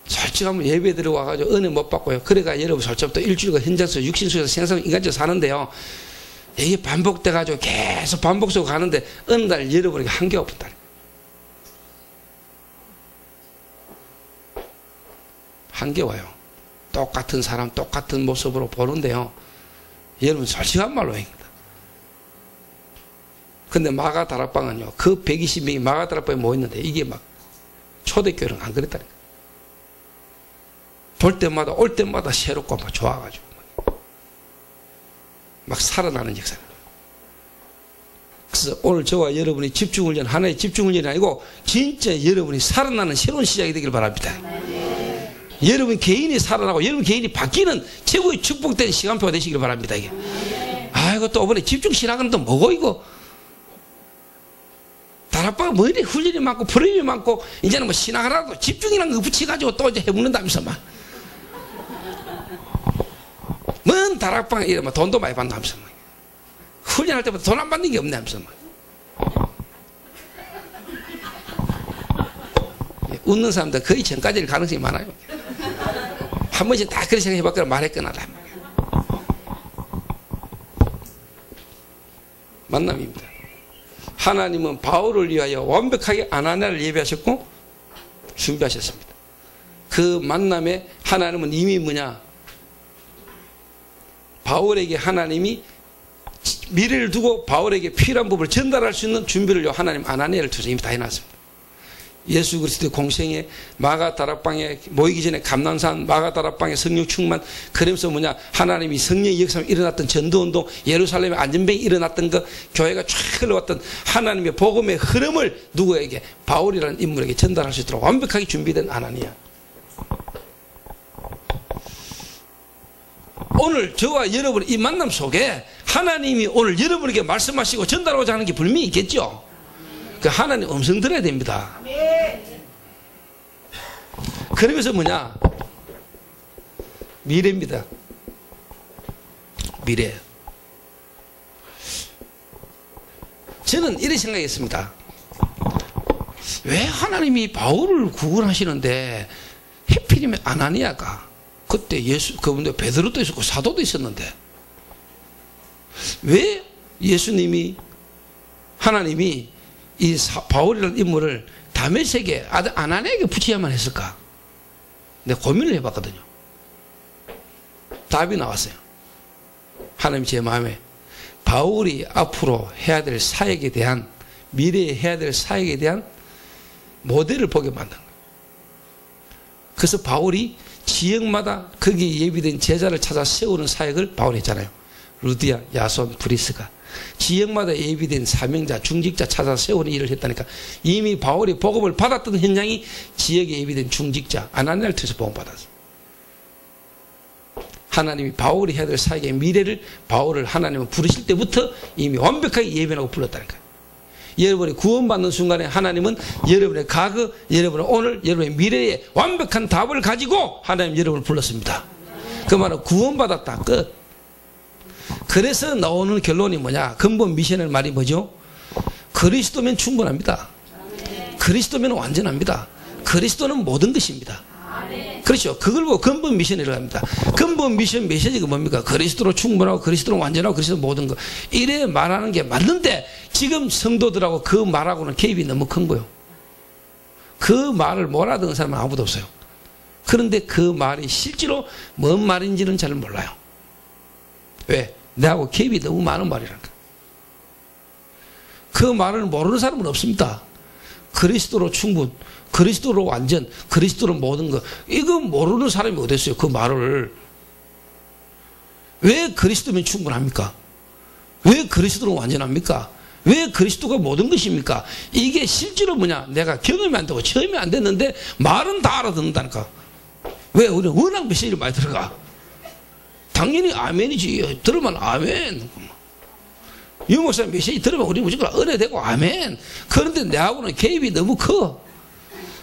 솔직한 말로 예배 들어와가지고 은혜 못 받고요. 그래가 여러분 솔직부터 일주일간 현장에서 육신속에서 생성 인간적으로 사는데요, 이게 반복돼가지고 계속 반복적으로 가는데 어느 날 여러분에게 한계가 없다. 한계 와요. 똑같은 사람 똑같은 모습으로 보는데요, 여러분 솔직한 말로 행다. 근데 마가 다락방은요, 그 120명이 마가 다락방에 모였는데 이게 막 초대교회는 안 그랬다니까. 볼 때마다 올 때마다 새롭고 막 좋아가지고 막 살아나는 역사. 그래서 오늘 저와 여러분이 집중훈련, 하나의 집중훈련이 아니고 진짜 여러분이 살아나는 새로운 시작이 되길 바랍니다. 여러분 개인이 살아나고 여러분 개인이 바뀌는 최고의 축복된 시간표가 되시길 바랍니다. 이게. 아이고 또 이번에 집중신학은 또 뭐고 이거. 다락방은 뭐 이래 훈련이 많고 프로그램이 많고 이제는 뭐 신학하라도 집중이라는 거 붙여가지고 또 이제 해먹는다면서 막. 뭔 다락방에 이러면 돈도 많이 받는다면서 막. 훈련할 때마다 돈 안 받는 게 없네 하면서 막. 웃는 사람들 거의 전까지일 가능성이 많아요. 한 번씩 다 그렇게 생각해봤거나 말했거나 다. 만남입니다. 하나님은 바울을 위하여 완벽하게 아나니아를 예비하셨고 준비하셨습니다. 그 만남에 하나님은 이미 뭐냐, 바울에게 하나님이 미래를 두고 바울에게 필요한 법을 전달할 수 있는 준비를 하나님 아나니아를 통해서 이미 다 해놨습니다. 예수 그리스도의 공생에 마가 다락방에 모이기 전에 감난산 마가 다락방에 성령 충만, 그러면서 뭐냐, 하나님이 성령의 역사에 일어났던 전도운동, 예루살렘의 안전병이 일어났던 것, 교회가 쫙 흘러왔던 하나님의 복음의 흐름을 누구에게, 바울이라는 인물에게 전달할 수 있도록 완벽하게 준비된 아나니아. 오늘 저와 여러분 이 만남 속에 하나님이 오늘 여러분에게 말씀하시고 전달하고자 하는 게 분명히 있겠죠. 그 하나님 음성 들어야 됩니다. 그러면서 뭐냐, 미래입니다. 미래. 저는 이렇게 생각했습니다. 왜 하나님이 바울을 구원하시는데 해필이면 아나니아가, 그때 예수, 그분도 베드로도 있었고 사도도 있었는데 왜 예수님이, 하나님이 이 바울이라는 인물을 다메섹의 아들 아나니아에게 붙여야만 했을까? 내가 고민을 해봤거든요. 답이 나왔어요. 하나님 제 마음에 바울이 앞으로 해야 될 사역에 대한, 미래에 해야 될 사역에 대한 모델을 보게 만든 거예요. 그래서 바울이 지역마다 거기에 예비된 제자를 찾아 세우는 사역을 바울이 했잖아요. 루디아, 야손, 브리스가 지역마다 예비된 사명자, 중직자 찾아 세우는 일을 했다니까. 이미 바울이 복음을 받았던 현장이 지역에 예비된 중직자 아나니아를 통해서 복음 받았어. 하나님이 바울이 해야 될 사역의 미래를 바울을 하나님은 부르실 때부터 이미 완벽하게 예견하고 불렀다니까. 여러분이 구원받는 순간에 하나님은 여러분의 과거, 여러분의 오늘, 여러분의 미래에 완벽한 답을 가지고 하나님 여러분을 불렀습니다. 그 말은 구원받았다. 끝. 그래서 나오는 결론이 뭐냐? 근본 미션의 말이 뭐죠? 그리스도면 충분합니다. 그리스도면 완전합니다. 그리스도는 모든 것입니다. 그렇죠. 그걸 보고 근본 미션이라고 합니다. 근본 미션 메시지가 뭡니까? 그리스도로 충분하고 그리스도로 완전하고 그리스도 모든 것. 이래 말하는 게 맞는데 지금 성도들하고 그 말하고는 개입이 너무 큰 거예요. 그 말을 몰아듣는 사람은 아무도 없어요. 그런데 그 말이 실제로 뭔 말인지는 잘 몰라요. 왜? 내하고 개입이 너무 많은 말이라니까. 그 말을 모르는 사람은 없습니다. 그리스도로 충분, 그리스도로 완전, 그리스도로 모든 것. 이거 모르는 사람이 어디 있어요? 그 말을. 왜 그리스도면 충분합니까? 왜 그리스도로 완전합니까? 왜 그리스도가 모든 것입니까? 이게 실제로 뭐냐? 내가 경험이 안 되고 체험이 안 됐는데 말은 다 알아듣는다니까. 왜? 우리는 워낙 메시지를 많이 들어가. 당연히 아멘이지. 들으면 아멘. 유 목사님 메시지 들으면 우리 무조건 은혜되고 아멘. 그런데 내하고는 개입이 너무 커.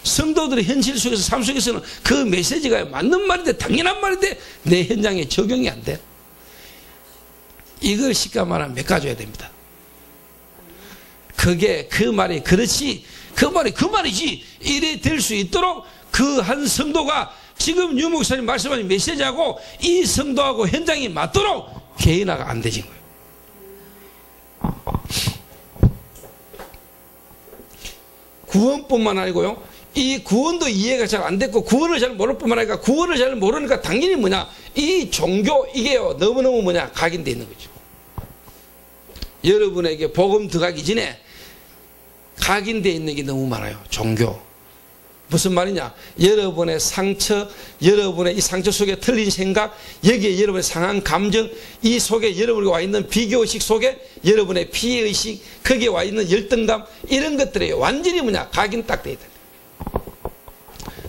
성도들의 현실 속에서 삶 속에서는 그 메시지가 맞는 말인데 당연한 말인데 내 현장에 적용이 안 돼. 이걸 쉽게 말하면 메꿔줘야 됩니다. 그게 그 말이 그렇지, 그 말이 그 말이지 이래 될 수 있도록 그 한 성도가 지금 유 목사님 말씀하신 메시지하고 이 성도하고 현장이 맞도록 개인화가 안 되진 거예요. 구원뿐만 아니고요, 이 구원도 이해가 잘 안 됐고 구원을 잘 모를 뿐만 아니라 구원을 잘 모르니까 당연히 뭐냐, 이 종교 이게요 너무너무 뭐냐 각인되어 있는 거죠. 여러분에게 복음 들어가기 전에 각인되어 있는 게 너무 많아요. 종교. 무슨 말이냐? 여러분의 상처, 여러분의 이 상처 속에 틀린 생각, 여기에 여러분의 상한 감정, 이 속에 여러분이 와 있는 비교의식 속에 여러분의 피해의식, 거기에 와 있는 열등감, 이런 것들이 완전히 뭐냐? 각인 딱 되어 있다.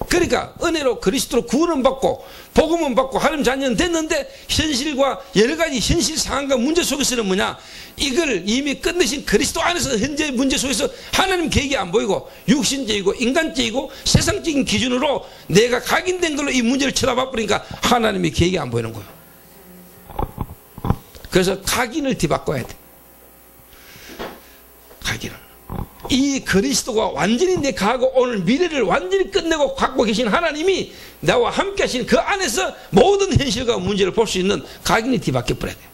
그러니까 은혜로 그리스도로 구원은 받고 복음은 받고 하나님 자녀는 됐는데 현실과 여러 가지 현실 상황과 문제 속에서는 뭐냐, 이걸 이미 끝내신 그리스도 안에서 현재 문제 속에서 하나님 계획이 안 보이고 육신적이고 인간적이고 세상적인 기준으로 내가 각인된 걸로 이 문제를 쳐다봐 버리니까 하나님의 계획이 안 보이는 거예요. 그래서 각인을 뒤바꿔야 돼. 각인을. 이 그리스도가 완전히 내 과거 오늘 미래를 완전히 끝내고 갖고 계신 하나님이 나와 함께 하신 그 안에서 모든 현실과 문제를 볼 수 있는 각인이 뒤바뀌어 버려야 돼요.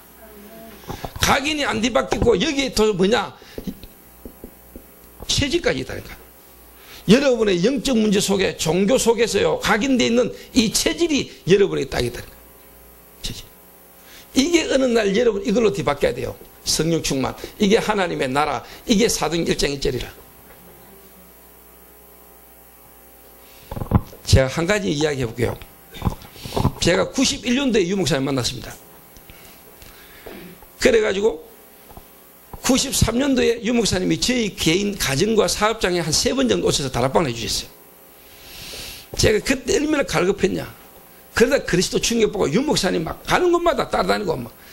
각인이 안 뒤바뀌고 여기에 또 뭐냐, 체질까지 있다니까. 여러분의 영적 문제 속에 종교 속에서요 각인되어 있는 이 체질이 여러분에게 딱 있다니까. 체질. 이게 어느 날 여러분 이걸로 뒤바뀌어야 돼요. 성령 충만. 이게 하나님의 나라. 이게 사도행 1장 1절이라. 제가 한 가지 이야기 해볼게요. 제가 91년도에 유 목사님 만났습니다. 그래가지고 93년도에 유 목사님이 저희 개인 가정과 사업장에 한 3번 정도 오셔서 다락방을 해주셨어요. 제가 그때 얼마나 갈급했냐. 그러다 그리스도 충격받고 유 목사님 막 가는 곳마다 따라다니고 막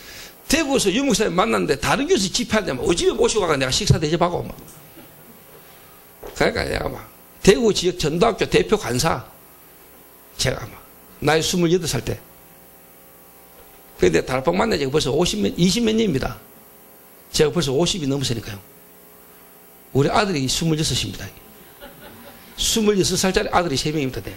대구에서 유 목사님 만났는데 다른 교수 집회할 때 막 집에 모시고 가서 내가 식사 대접하고 막. 그러니까 내가 막 대구 지역 전도학교 대표 간사, 제가 막 나이 28살 때. 근데 다락방 만난 지가 벌써 20몇 년입니다. 제가 벌써 50이 넘었으니까요. 우리 아들이 26입니다. 26살짜리 아들이 3명입니다. 네.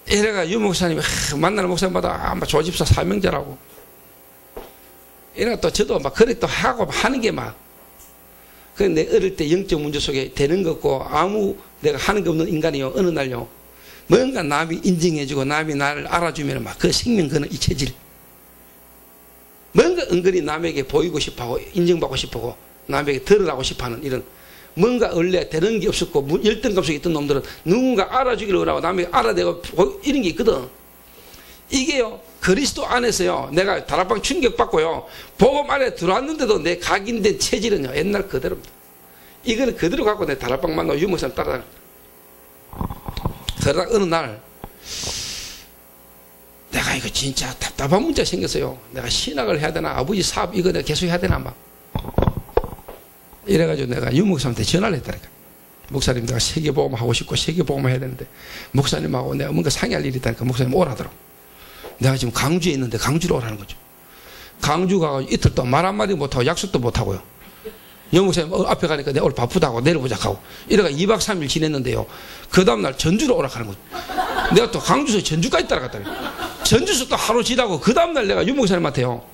이래가 유 목사님이 만나는 목사님마다 아마 조집사 사명자라고. 이래가 또 저도 막 그래 또 하고 하는 게 막. 그 내 어릴 때 영적 문제 속에 되는 거 없고 아무 내가 하는 게 없는 인간이요. 어느 날요. 뭔가 남이 인정해주고 남이 나를 알아주면 막 그 생명 거는 이 체질. 뭔가 은근히 남에게 보이고 싶어하고 인정받고 싶어하고 남에게 들으라고 싶어하는 이런 뭔가 원래 되는 게 없었고 열등감 속에 있던 놈들은 누군가 알아주기를 원하고 남이 알아내고 이런 게 있거든. 이게요, 그리스도 안에서요, 내가 다락방 충격받고요, 복음 안에 들어왔는데도 내 각인된 체질은요, 옛날 그대로입니다. 이거는 그대로 갖고 내 다락방 만나고 유목사님 따라다닙니다. 그러다가 어느 날, 내가 이거 진짜 답답한 문제가 생겼어요. 내가 신학을 해야 되나, 아버지 사업 이거 내가 계속 해야 되나, 막. 이래가지고 내가 유목사님한테 전화를 했다니까. 목사님, 내가 세계복음 하고 싶고 세계복음 해야 되는데, 목사님하고 내가 뭔가 상의할 일이 있다니까 목사님 오라더라고. 내가 지금 강주에 있는데 강주로 오라는 거죠. 강주 가가지고 이틀 동안 말 한마디 못하고 약속도 못하고요. 영목사님 앞에 가니까 내가 오늘 바쁘다고 내려보자 하고 이래가 2박 3일 지냈는데요. 그 다음날 전주로 오라가는 거죠. 내가 또 강주에서 전주까지 따라갔다. 전주에서 또 하루 지나고 그 다음날 내가 유목사님한테요.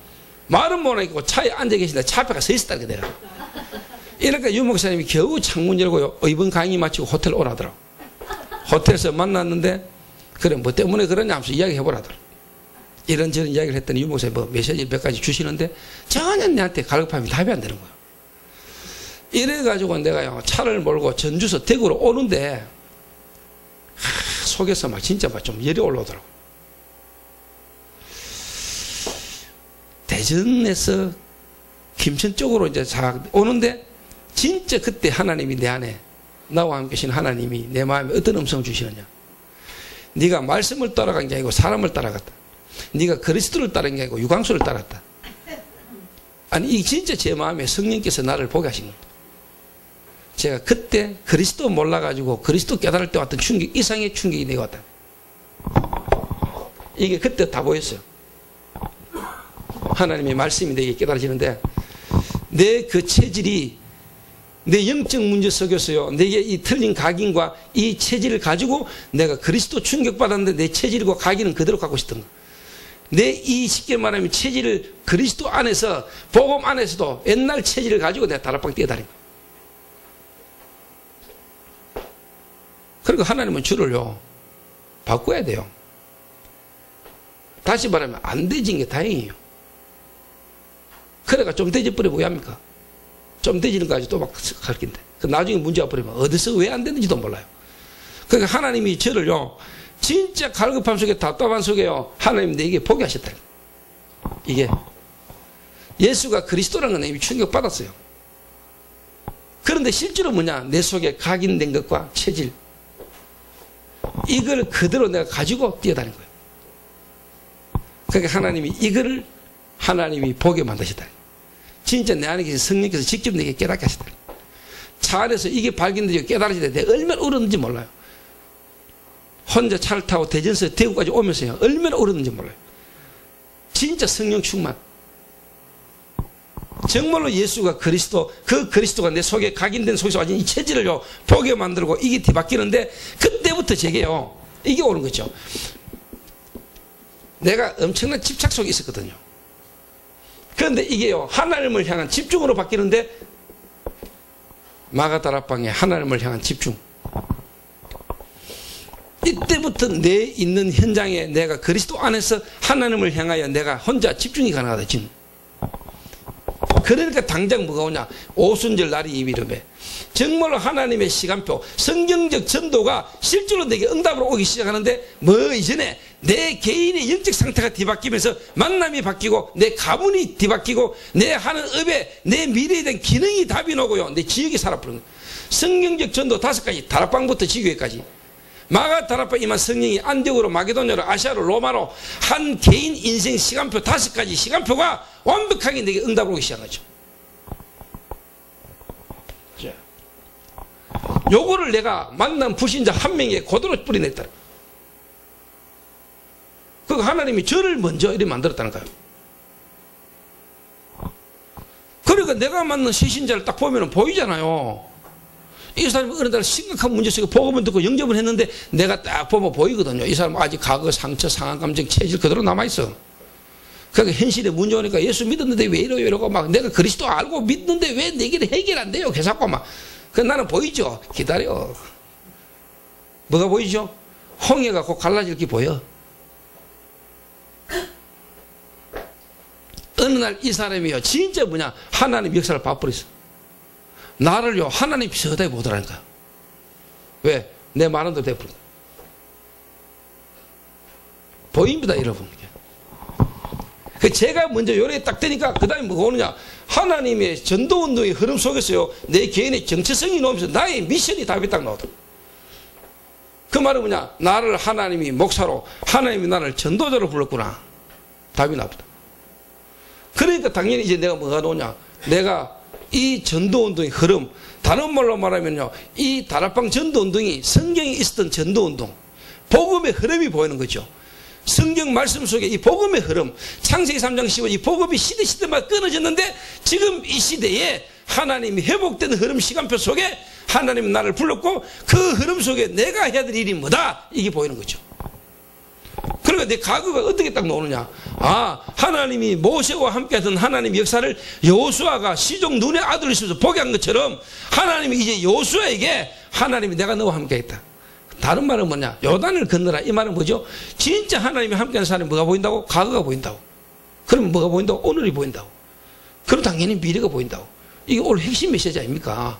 말은 못하고 차에 앉아 계신데 차 앞에 가 서 있었다니까 내가. 이러니까 유목사님이 겨우 창문 열고요. 이번 강의 마치고 호텔 오라더라고. 호텔에서 만났는데 그래 뭐 때문에 그러냐 하면서 이야기해보라더라고. 이런저런 이야기를 했더니 유목사님이 뭐 메시지 몇 가지 주시는데 전혀 내한테 갈급함이 답이 안 되는 거예요. 이래가지고 내가요 차를 몰고 전주에서 대구로 오는데 속에서 막 진짜 막 좀 열이 올라오더라고요. 대전에서 김천 쪽으로 이제 자 오는데 진짜 그때 하나님이 내 안에 나와 함께 계신 하나님이 내 마음에 어떤 음성을 주시느냐. 네가 말씀을 따라간 게 아니고 사람을 따라갔다. 네가 그리스도를 따른 게 아니고 유광수를 따랐다. 아니 이 진짜 제 마음에 성령께서 나를 보게 하신 겁니다. 제가 그때 그리스도 몰라가지고 그리스도 깨달을 때 왔던 충격 이상의 충격이 내가 왔다. 이게 그때 다 보였어요. 하나님의 말씀이 내게 깨달아지는데 내 그 체질이 내 영적 문제 속에서요 내게 이 틀린 각인과 이 체질을 가지고 내가 그리스도 충격받았는데 내 체질과 각인은 그대로 갖고 있었던 거. 내 이 쉽게 말하면 체질을 그리스도 안에서 복음 안에서도 옛날 체질을 가지고 내가 다락방 뛰어다닌 거예요. 그러니까 하나님은 주를요 바꿔야 돼요. 다시 말하면 안 되진 게 다행이에요. 그래가 좀 되져버리면 왜 합니까? 좀 되지는 거까지 또 막 갈 긴데 그 나중에 문제가 버리면 어디서 왜 안 되는지도 몰라요. 그러니까 하나님이 저를요 진짜 갈급함 속에 답답한 속에요 하나님 내게 포기하셨다. 이게 예수가 그리스도라는 건 이미 충격받았어요. 그런데 실제로 뭐냐, 내 속에 각인된 것과 체질 이걸 그대로 내가 가지고 뛰어다닌 거예요. 그러니까 하나님이 이거를 하나님이 보게 만드셨다. 진짜 내 안에 계신 성령께서 직접 내게 깨닫게 하셨다. 차 안에서 이게 발견되고 깨달아질 때 내가 얼마나 울었는지 몰라요. 혼자 차를 타고 대전에서 대구까지 오면서요 얼마나 울었는지 몰라요. 진짜 성령 충만. 정말로 예수가 그리스도, 그 그리스도가 내 속에 각인된 속에서 와진 이 체질을요 보게 만들고 이게 뒤바뀌는데 그때부터 제게요 이게 오는 거죠. 내가 엄청난 집착 속에 있었거든요. 그런데 이게요 하나님을 향한 집중으로 바뀌는데 마가다락방에 하나님을 향한 집중. 이때부터 내 있는 현장에 내가 그리스도 안에서 하나님을 향하여 내가 혼자 집중이 가능하다. 지금. 그러니까 당장 뭐가 오냐, 오순절 날이 이미름에 정말로 하나님의 시간표 성경적 전도가 실제로 내게 응답으로 오기 시작하는데 뭐 이전에 내 개인의 영적 상태가 뒤바뀌면서 만남이 바뀌고 내 가문이 뒤바뀌고 내 하는 업에 내 미래에 대한 기능이 답이 나고요 내 지역이 살아버린 거예요. 성경적 전도 5가지 다락방부터 지교회까지 마가 다락방 임한 성령이 안디옥으로 마게도냐로 아시아로 로마로 한 개인 인생 시간표 5가지 시간표가 완벽하게 내게 응답을 오기 시작한 거죠. 요거를 내가 만난 불신자 한 명에 그대로 뿌리냈다. 그 하나님이 저를 먼저 이렇게 만들었다는 거예요. 그러니까 내가 만난 시신자를 딱 보면 보이잖아요. 이 사람이 어느 날 심각한 문제 속에 복음을 듣고 영접을 했는데 내가 딱 보면 보이거든요. 이 사람은 아직 과거 상처, 상한 감정, 체질 그대로 남아있어. 그러니까 현실에 문제 오니까 예수 믿었는데 왜 이러고 막 내가 그리스도 알고 믿는데 왜 내게는 해결 안 돼요? 계속 막. 그 나는 보이죠? 기다려. 뭐가 보이죠? 홍해가 곧 갈라질 게 보여. 어느 날 이 사람이요 진짜 뭐냐 하나님 역사를 봐버렸어. 나를요 하나님 비슷하게 보더라니까요. 왜? 내 말은 대로 베풀어. 보입니다, 여러분. 제가 먼저 요래 딱 되니까 그 다음에 뭐가 오느냐, 하나님의 전도운동의 흐름 속에서요 내 개인의 정체성이 나오면서 나의 미션이 답이 딱 나오더라고요. 그 말은 뭐냐, 나를 하나님이 목사로, 하나님이 나를 전도자로 불렀구나. 답이 나옵니다. 그러니까 당연히 이제 내가 뭐가 나오냐, 내가 이 전도운동의 흐름, 다른 말로 말하면요, 이 다락방 전도운동이 성경에 있었던 전도운동, 복음의 흐름이 보이는 거죠. 성경 말씀 속에 이 복음의 흐름, 창세기 3장 15절, 이 복음이 시대마다 끊어졌는데 지금 이 시대에 하나님이 회복된 흐름 시간표 속에 하나님이 나를 불렀고 그 흐름 속에 내가 해야 될 일이 뭐다, 이게 보이는 거죠. 그러니까 내 과거가 어떻게 딱 나오느냐, 아, 하나님이 모세와 함께 하던 하나님 역사를 여호수아가 시종 눈의 아들을 있어서 보게 한 것처럼 하나님이 이제 여호수아에게 하나님이 내가 너와 함께 했다. 다른 말은 뭐냐, 요단을 건너라, 이 말은 뭐죠? 진짜 하나님이 함께하는 사람이 뭐가 보인다고? 과거가 보인다고. 그러면 뭐가 보인다고? 오늘이 보인다고. 그럼 당연히 미래가 보인다고. 이게 오늘 핵심 메시지 아닙니까?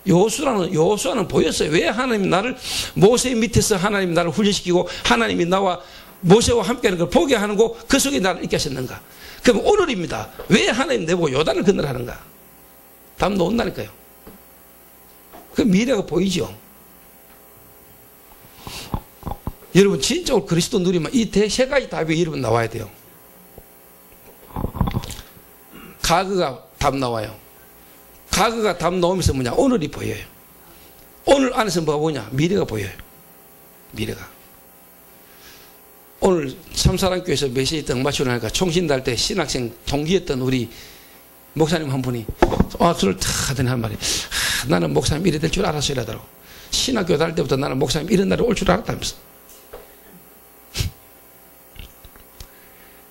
여호수아는 보였어요. 왜 하나님이 나를 모세 밑에서 하나님이 나를 훈련시키고 하나님이 나와 모세와 함께하는 걸 보게 하는 거, 그 속에 나를 있게 하셨는가? 그럼 오늘입니다. 왜 하나님 내보고 요단을 건너라는가? 답 나온다니까요. 그 미래가 보이죠. 여러분 진짜 그리스도 누리면 이 세 가지 답이 여러분 나와야 돼요. 과거가 답 나와요. 과거가 답 나오면서 뭐냐, 오늘이 보여요. 오늘 안에서 뭐가 보이냐, 미래가 보여요. 미래가. 오늘 참사랑교회에서 메시지 딱 맞추고 나니까 총신달 때 신학생 동기였던 우리 목사님 한 분이 술을 탁 하더니 한 말이, 나는 목사님 이래 될 줄 알았어, 이러더라고. 신학교 다닐 때부터 나는 목사님 이런 날이 올 줄 알았다면서.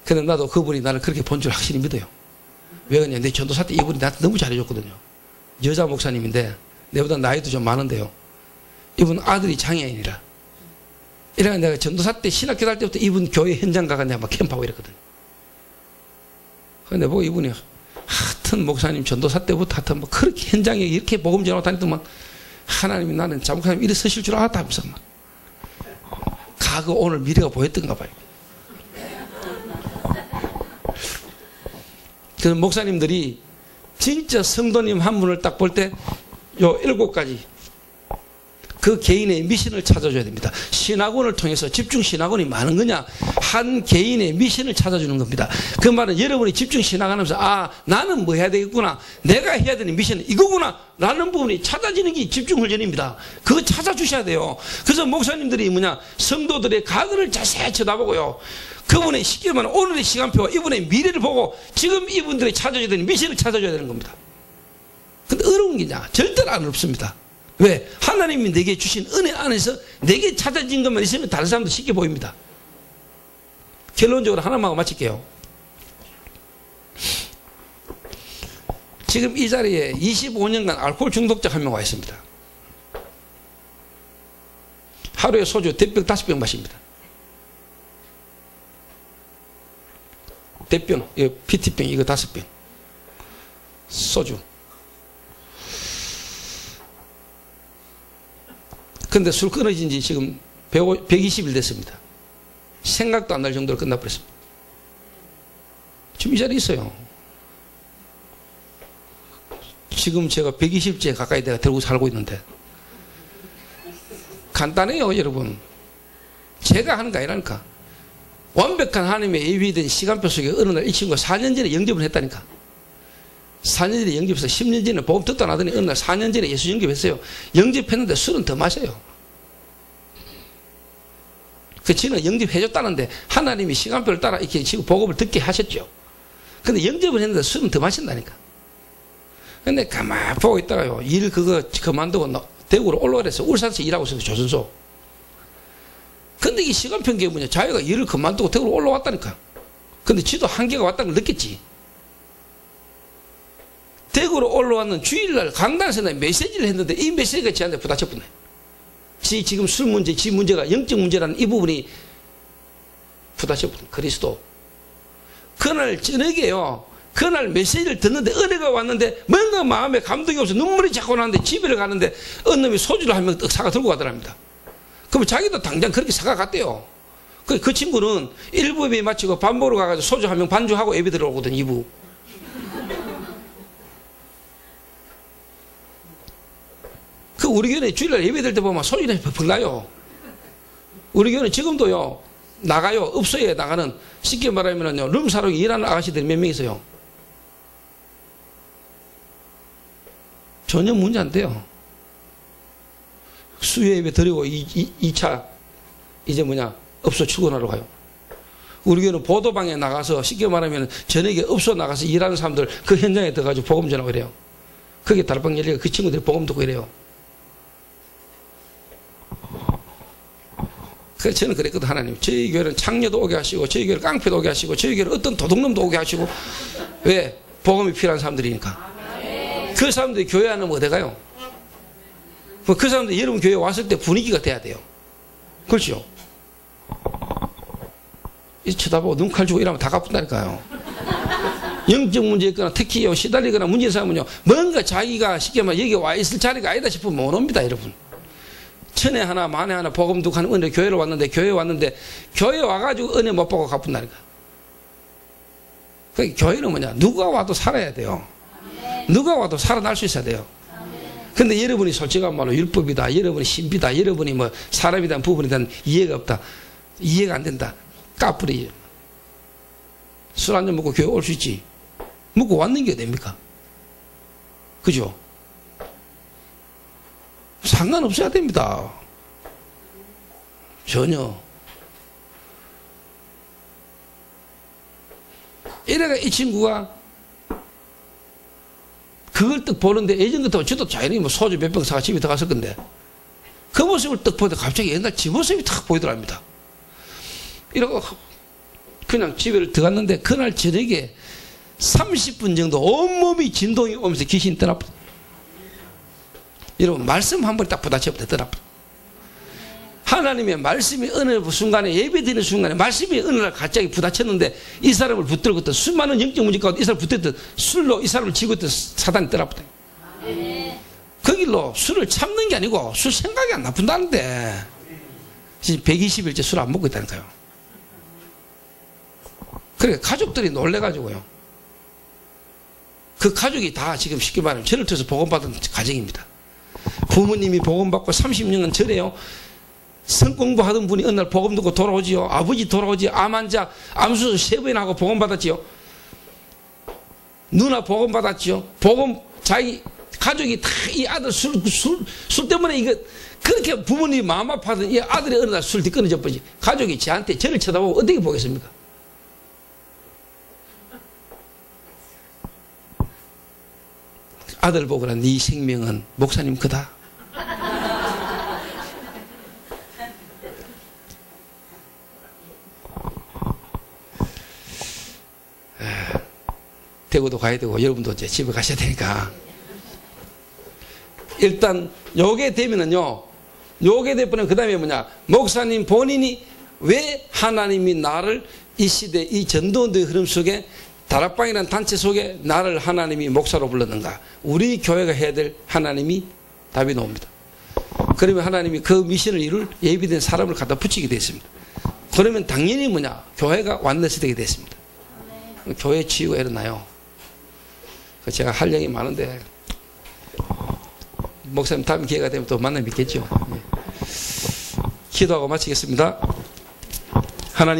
근데 나도 그분이 나를 그렇게 본 줄 확실히 믿어요. 왜 그러냐, 내 전도사 때 이분이 나한테 너무 잘해줬거든요. 여자 목사님인데 내보다 나이도 좀 많은데요, 이분 아들이 장애인이라. 이래가 내가 전도사 때 신학교 다닐 때부터 이분 교회 현장 가가 내가 막 캠프하고 이랬거든요. 근데 보고 이분이 하여튼 목사님 전도사 때부터 하여튼 뭐 그렇게 현장에 이렇게 복음 전하고 다니더만 하나님이 나는 자목사님 이래 서실 줄 알았다면서 막. 과거 오늘 미래가 보였던가 봐요. 그래서 목사님들이 진짜 성도님 한 분을 딱 볼 때 요 7가지 그 개인의 미션을 찾아줘야 됩니다. 신학원을 통해서 집중 신학원이 많은 거냐, 한 개인의 미션을 찾아주는 겁니다. 그 말은 여러분이 집중 신학하면서 아, 나는 뭐 해야 되겠구나, 내가 해야 되는 미션은 이거구나 라는 부분이 찾아지는 게 집중 훈련입니다. 그거 찾아주셔야 돼요. 그래서 목사님들이 뭐냐, 성도들의 과거를 자세히 쳐다보고요, 그분의 쉽게 말하면 오늘의 시간표와 이분의 미래를 보고 지금 이분들이 찾아줘야 되는 미션을 찾아줘야 되는 겁니다. 근데 어려운 게냐, 절대로 안 어렵습니다. 왜? 하나님이 내게 주신 은혜 안에서 내게 찾아진 것만 있으면 다른 사람도 쉽게 보입니다. 결론적으로 하나만 하고 마칠게요. 지금 이 자리에 25년간 알코올 중독자 한 명 와 있습니다. 하루에 소주 대병 5병 마십니다. 대병, PT병 이거 5병. 소주. 근데 술 끊어진 지 지금 120일 됐습니다. 생각도 안 날 정도로 끝나버렸습니다. 지금 이 자리에 있어요. 지금 제가 120째 가까이 내가 들고 살고 있는데. 간단해요, 여러분. 제가 하는 거 아니라니까. 완벽한 하나님의 예비된 시간표 속에 어느 날 이 친구가 4년 전에 영접을 했다니까. 4년 전에 영접해서 10년 전에 복음 듣다 나더니 어느 날 4년 전에 예수 영접했어요. 영접했는데 술은 더 마셔요. 그 지는 영접해줬다는데 하나님이 시간표를 따라 이렇게 지금 복음을 듣게 하셨죠. 근데 영접을 했는데 술은 더 마신다니까. 근데 가만 보고 있다가요, 일 그거 그만두고 대구로 올라오래서 울산에서 일하고 있어서 조선소. 근데 이 시간표인 게 뭐냐, 자기가 일을 그만두고 대구로 올라왔다니까. 근데 지도 한계가 왔다는 걸 느꼈지. 대구로 올라왔는 주일날 강단에서 메시지를 했는데 이 메시지가 저한테 부딪혔네. 지금 술 문제, 지 문제가 영적 문제라는 이 부분이 부딪혔거든. 그리스도. 그날 저녁에요, 그날 메시지를 듣는데 은혜가 왔는데 뭔가 마음에 감동이 없어 눈물이 자꾸 나는데 집에 가는데 어느 놈이 소주를 한 명 떡 사가 들고 가더랍니다. 그럼 자기도 당장 그렇게 사가 갔대요. 그 친구는 1부 예배 마치고 밥 먹으러 가가지고 소주 한 명 반주하고 예배 들어오거든 2부. 그 우리 교회 주일날 예배 될 때 보면 소리가 펄펄 나요. 우리 교회는 지금도요 나가요 업소에 나가는 쉽게 말하면요 룸사롱에 일하는 아가씨들이 몇 명 있어요. 전혀 문제 안 돼요. 수요 예배 드리고 2차 이제 업소 출근하러 가요. 우리 교회는 보도방에 나가서 쉽게 말하면 저녁에 업소 나가서 일하는 사람들 그 현장에 들어가지고 복음 전하고 이래요. 거기에 다락방 열리고 그 친구들이 복음 듣고 이래요. 그래서 저는 그랬거든. 하나님 저희 교회는 창녀도 오게 하시고 저희 교회는 깡패도 오게 하시고 저희 교회는 어떤 도둑놈도 오게 하시고 왜? 복음이 필요한 사람들이니까. 그 사람들이 교회 안 오면 어디 가요? 그 사람들이 여러분 교회 왔을 때 분위기가 돼야 돼요. 그렇죠? 이 쳐다보고 눈 칼 주고 이러면 다 갚는다니까요. 영적 문제 있거나 특히 시달리거나 문제 있는 사람은요 뭔가 자기가 쉽게 말하면 여기 와 있을 자리가 아니다 싶으면 못 옵니다. 여러분 천에 하나 만에 하나 복음 듣고 하는 은혜 교회로 왔는데 교회 와가지고 은혜 못 보고 갚는다니까. 그 교회는 누가 와도 살아야 돼요. 누가 와도 살아날 수 있어야 돼요. 근데 여러분이 솔직한 말로 율법이다, 여러분이 신비다, 여러분이 사람에 대한 부분에 대한 이해가 없다, 이해가 안 된다, 까불이. 술 한잔 먹고 교회 올 수 있지. 먹고 왔는 게 됩니까? 그죠? 상관없어야 됩니다. 전혀. 이래가 이 친구가 그걸 딱 보는데 예전 같으면 저도 자연히 소주 몇 병 사가 집에 들어갔을 건데 그 모습을 딱 보는데 갑자기 옛날 지 모습이 탁 보이더랍니다. 이러고 그냥 집에 들어갔는데 그날 저녁에 30분 정도 온몸이 진동이 오면서 귀신이 떠나버려. 여러분 말씀 한 번에 딱 부딪혀버려 떠나버려. 하나님의 말씀이 어느 순간에 예배드리는 순간에 말씀이 어느 날 갑자기 부딪혔는데 이 사람을 붙들고 있던 수많은 영적 문제 가운데 이 사람을 붙들었던 술로 이 사람을 쥐고 있던 사단이 떠나버려. 그 길로 술을 참는 게 아니고 술 생각이 안 나쁜다는데 120일째 술 안 먹고 있다니까요. 그래 가족들이 놀래가지고요. 그 가족이 다 지금 쉽게 말하면 저를 통해서 복음받은 가정입니다. 부모님이 복음받고 30년간 절에요. 성공부 하던 분이 어느 날 복음 듣고 돌아오지요. 아버지 돌아오지요. 암 환자 암수술 3번이나 하고 복음 받았지요. 누나 복음 받았지요. 복음 자기 가족이 다 이 아들 술 때문에 이거 그렇게 부모님이 마음 아파하던 이 아들이 어느 날 술 끊어져 버리지. 가족이 저한테 저를 쳐다보고 어떻게 보겠습니까? 아들 보거라 네 생명은 목사님 거다. 대구도 가야 되고 여러분도 이제 집에 가셔야 되니까 일단 요게 되면은요 요게 되면 그 다음에 목사님 본인이 왜 하나님이 나를 이 시대 이 전도운동의 흐름 속에 다락방이라는 단체 속에 나를 하나님이 목사로 불렀는가. 우리 교회가 해야 될 하나님이 답이 나옵니다. 그러면 하나님이 그 미션을 이룰 예비된 사람을 갖다 붙이게 됐습니다. 그러면 당연히 교회가 완전히 되게 됐습니다. 교회 치유가 일어나요. 제가 할 얘기 많은데 목사님 다음 기회가 되면 또 만나 뵙겠죠. 기도하고 마치겠습니다. 하나님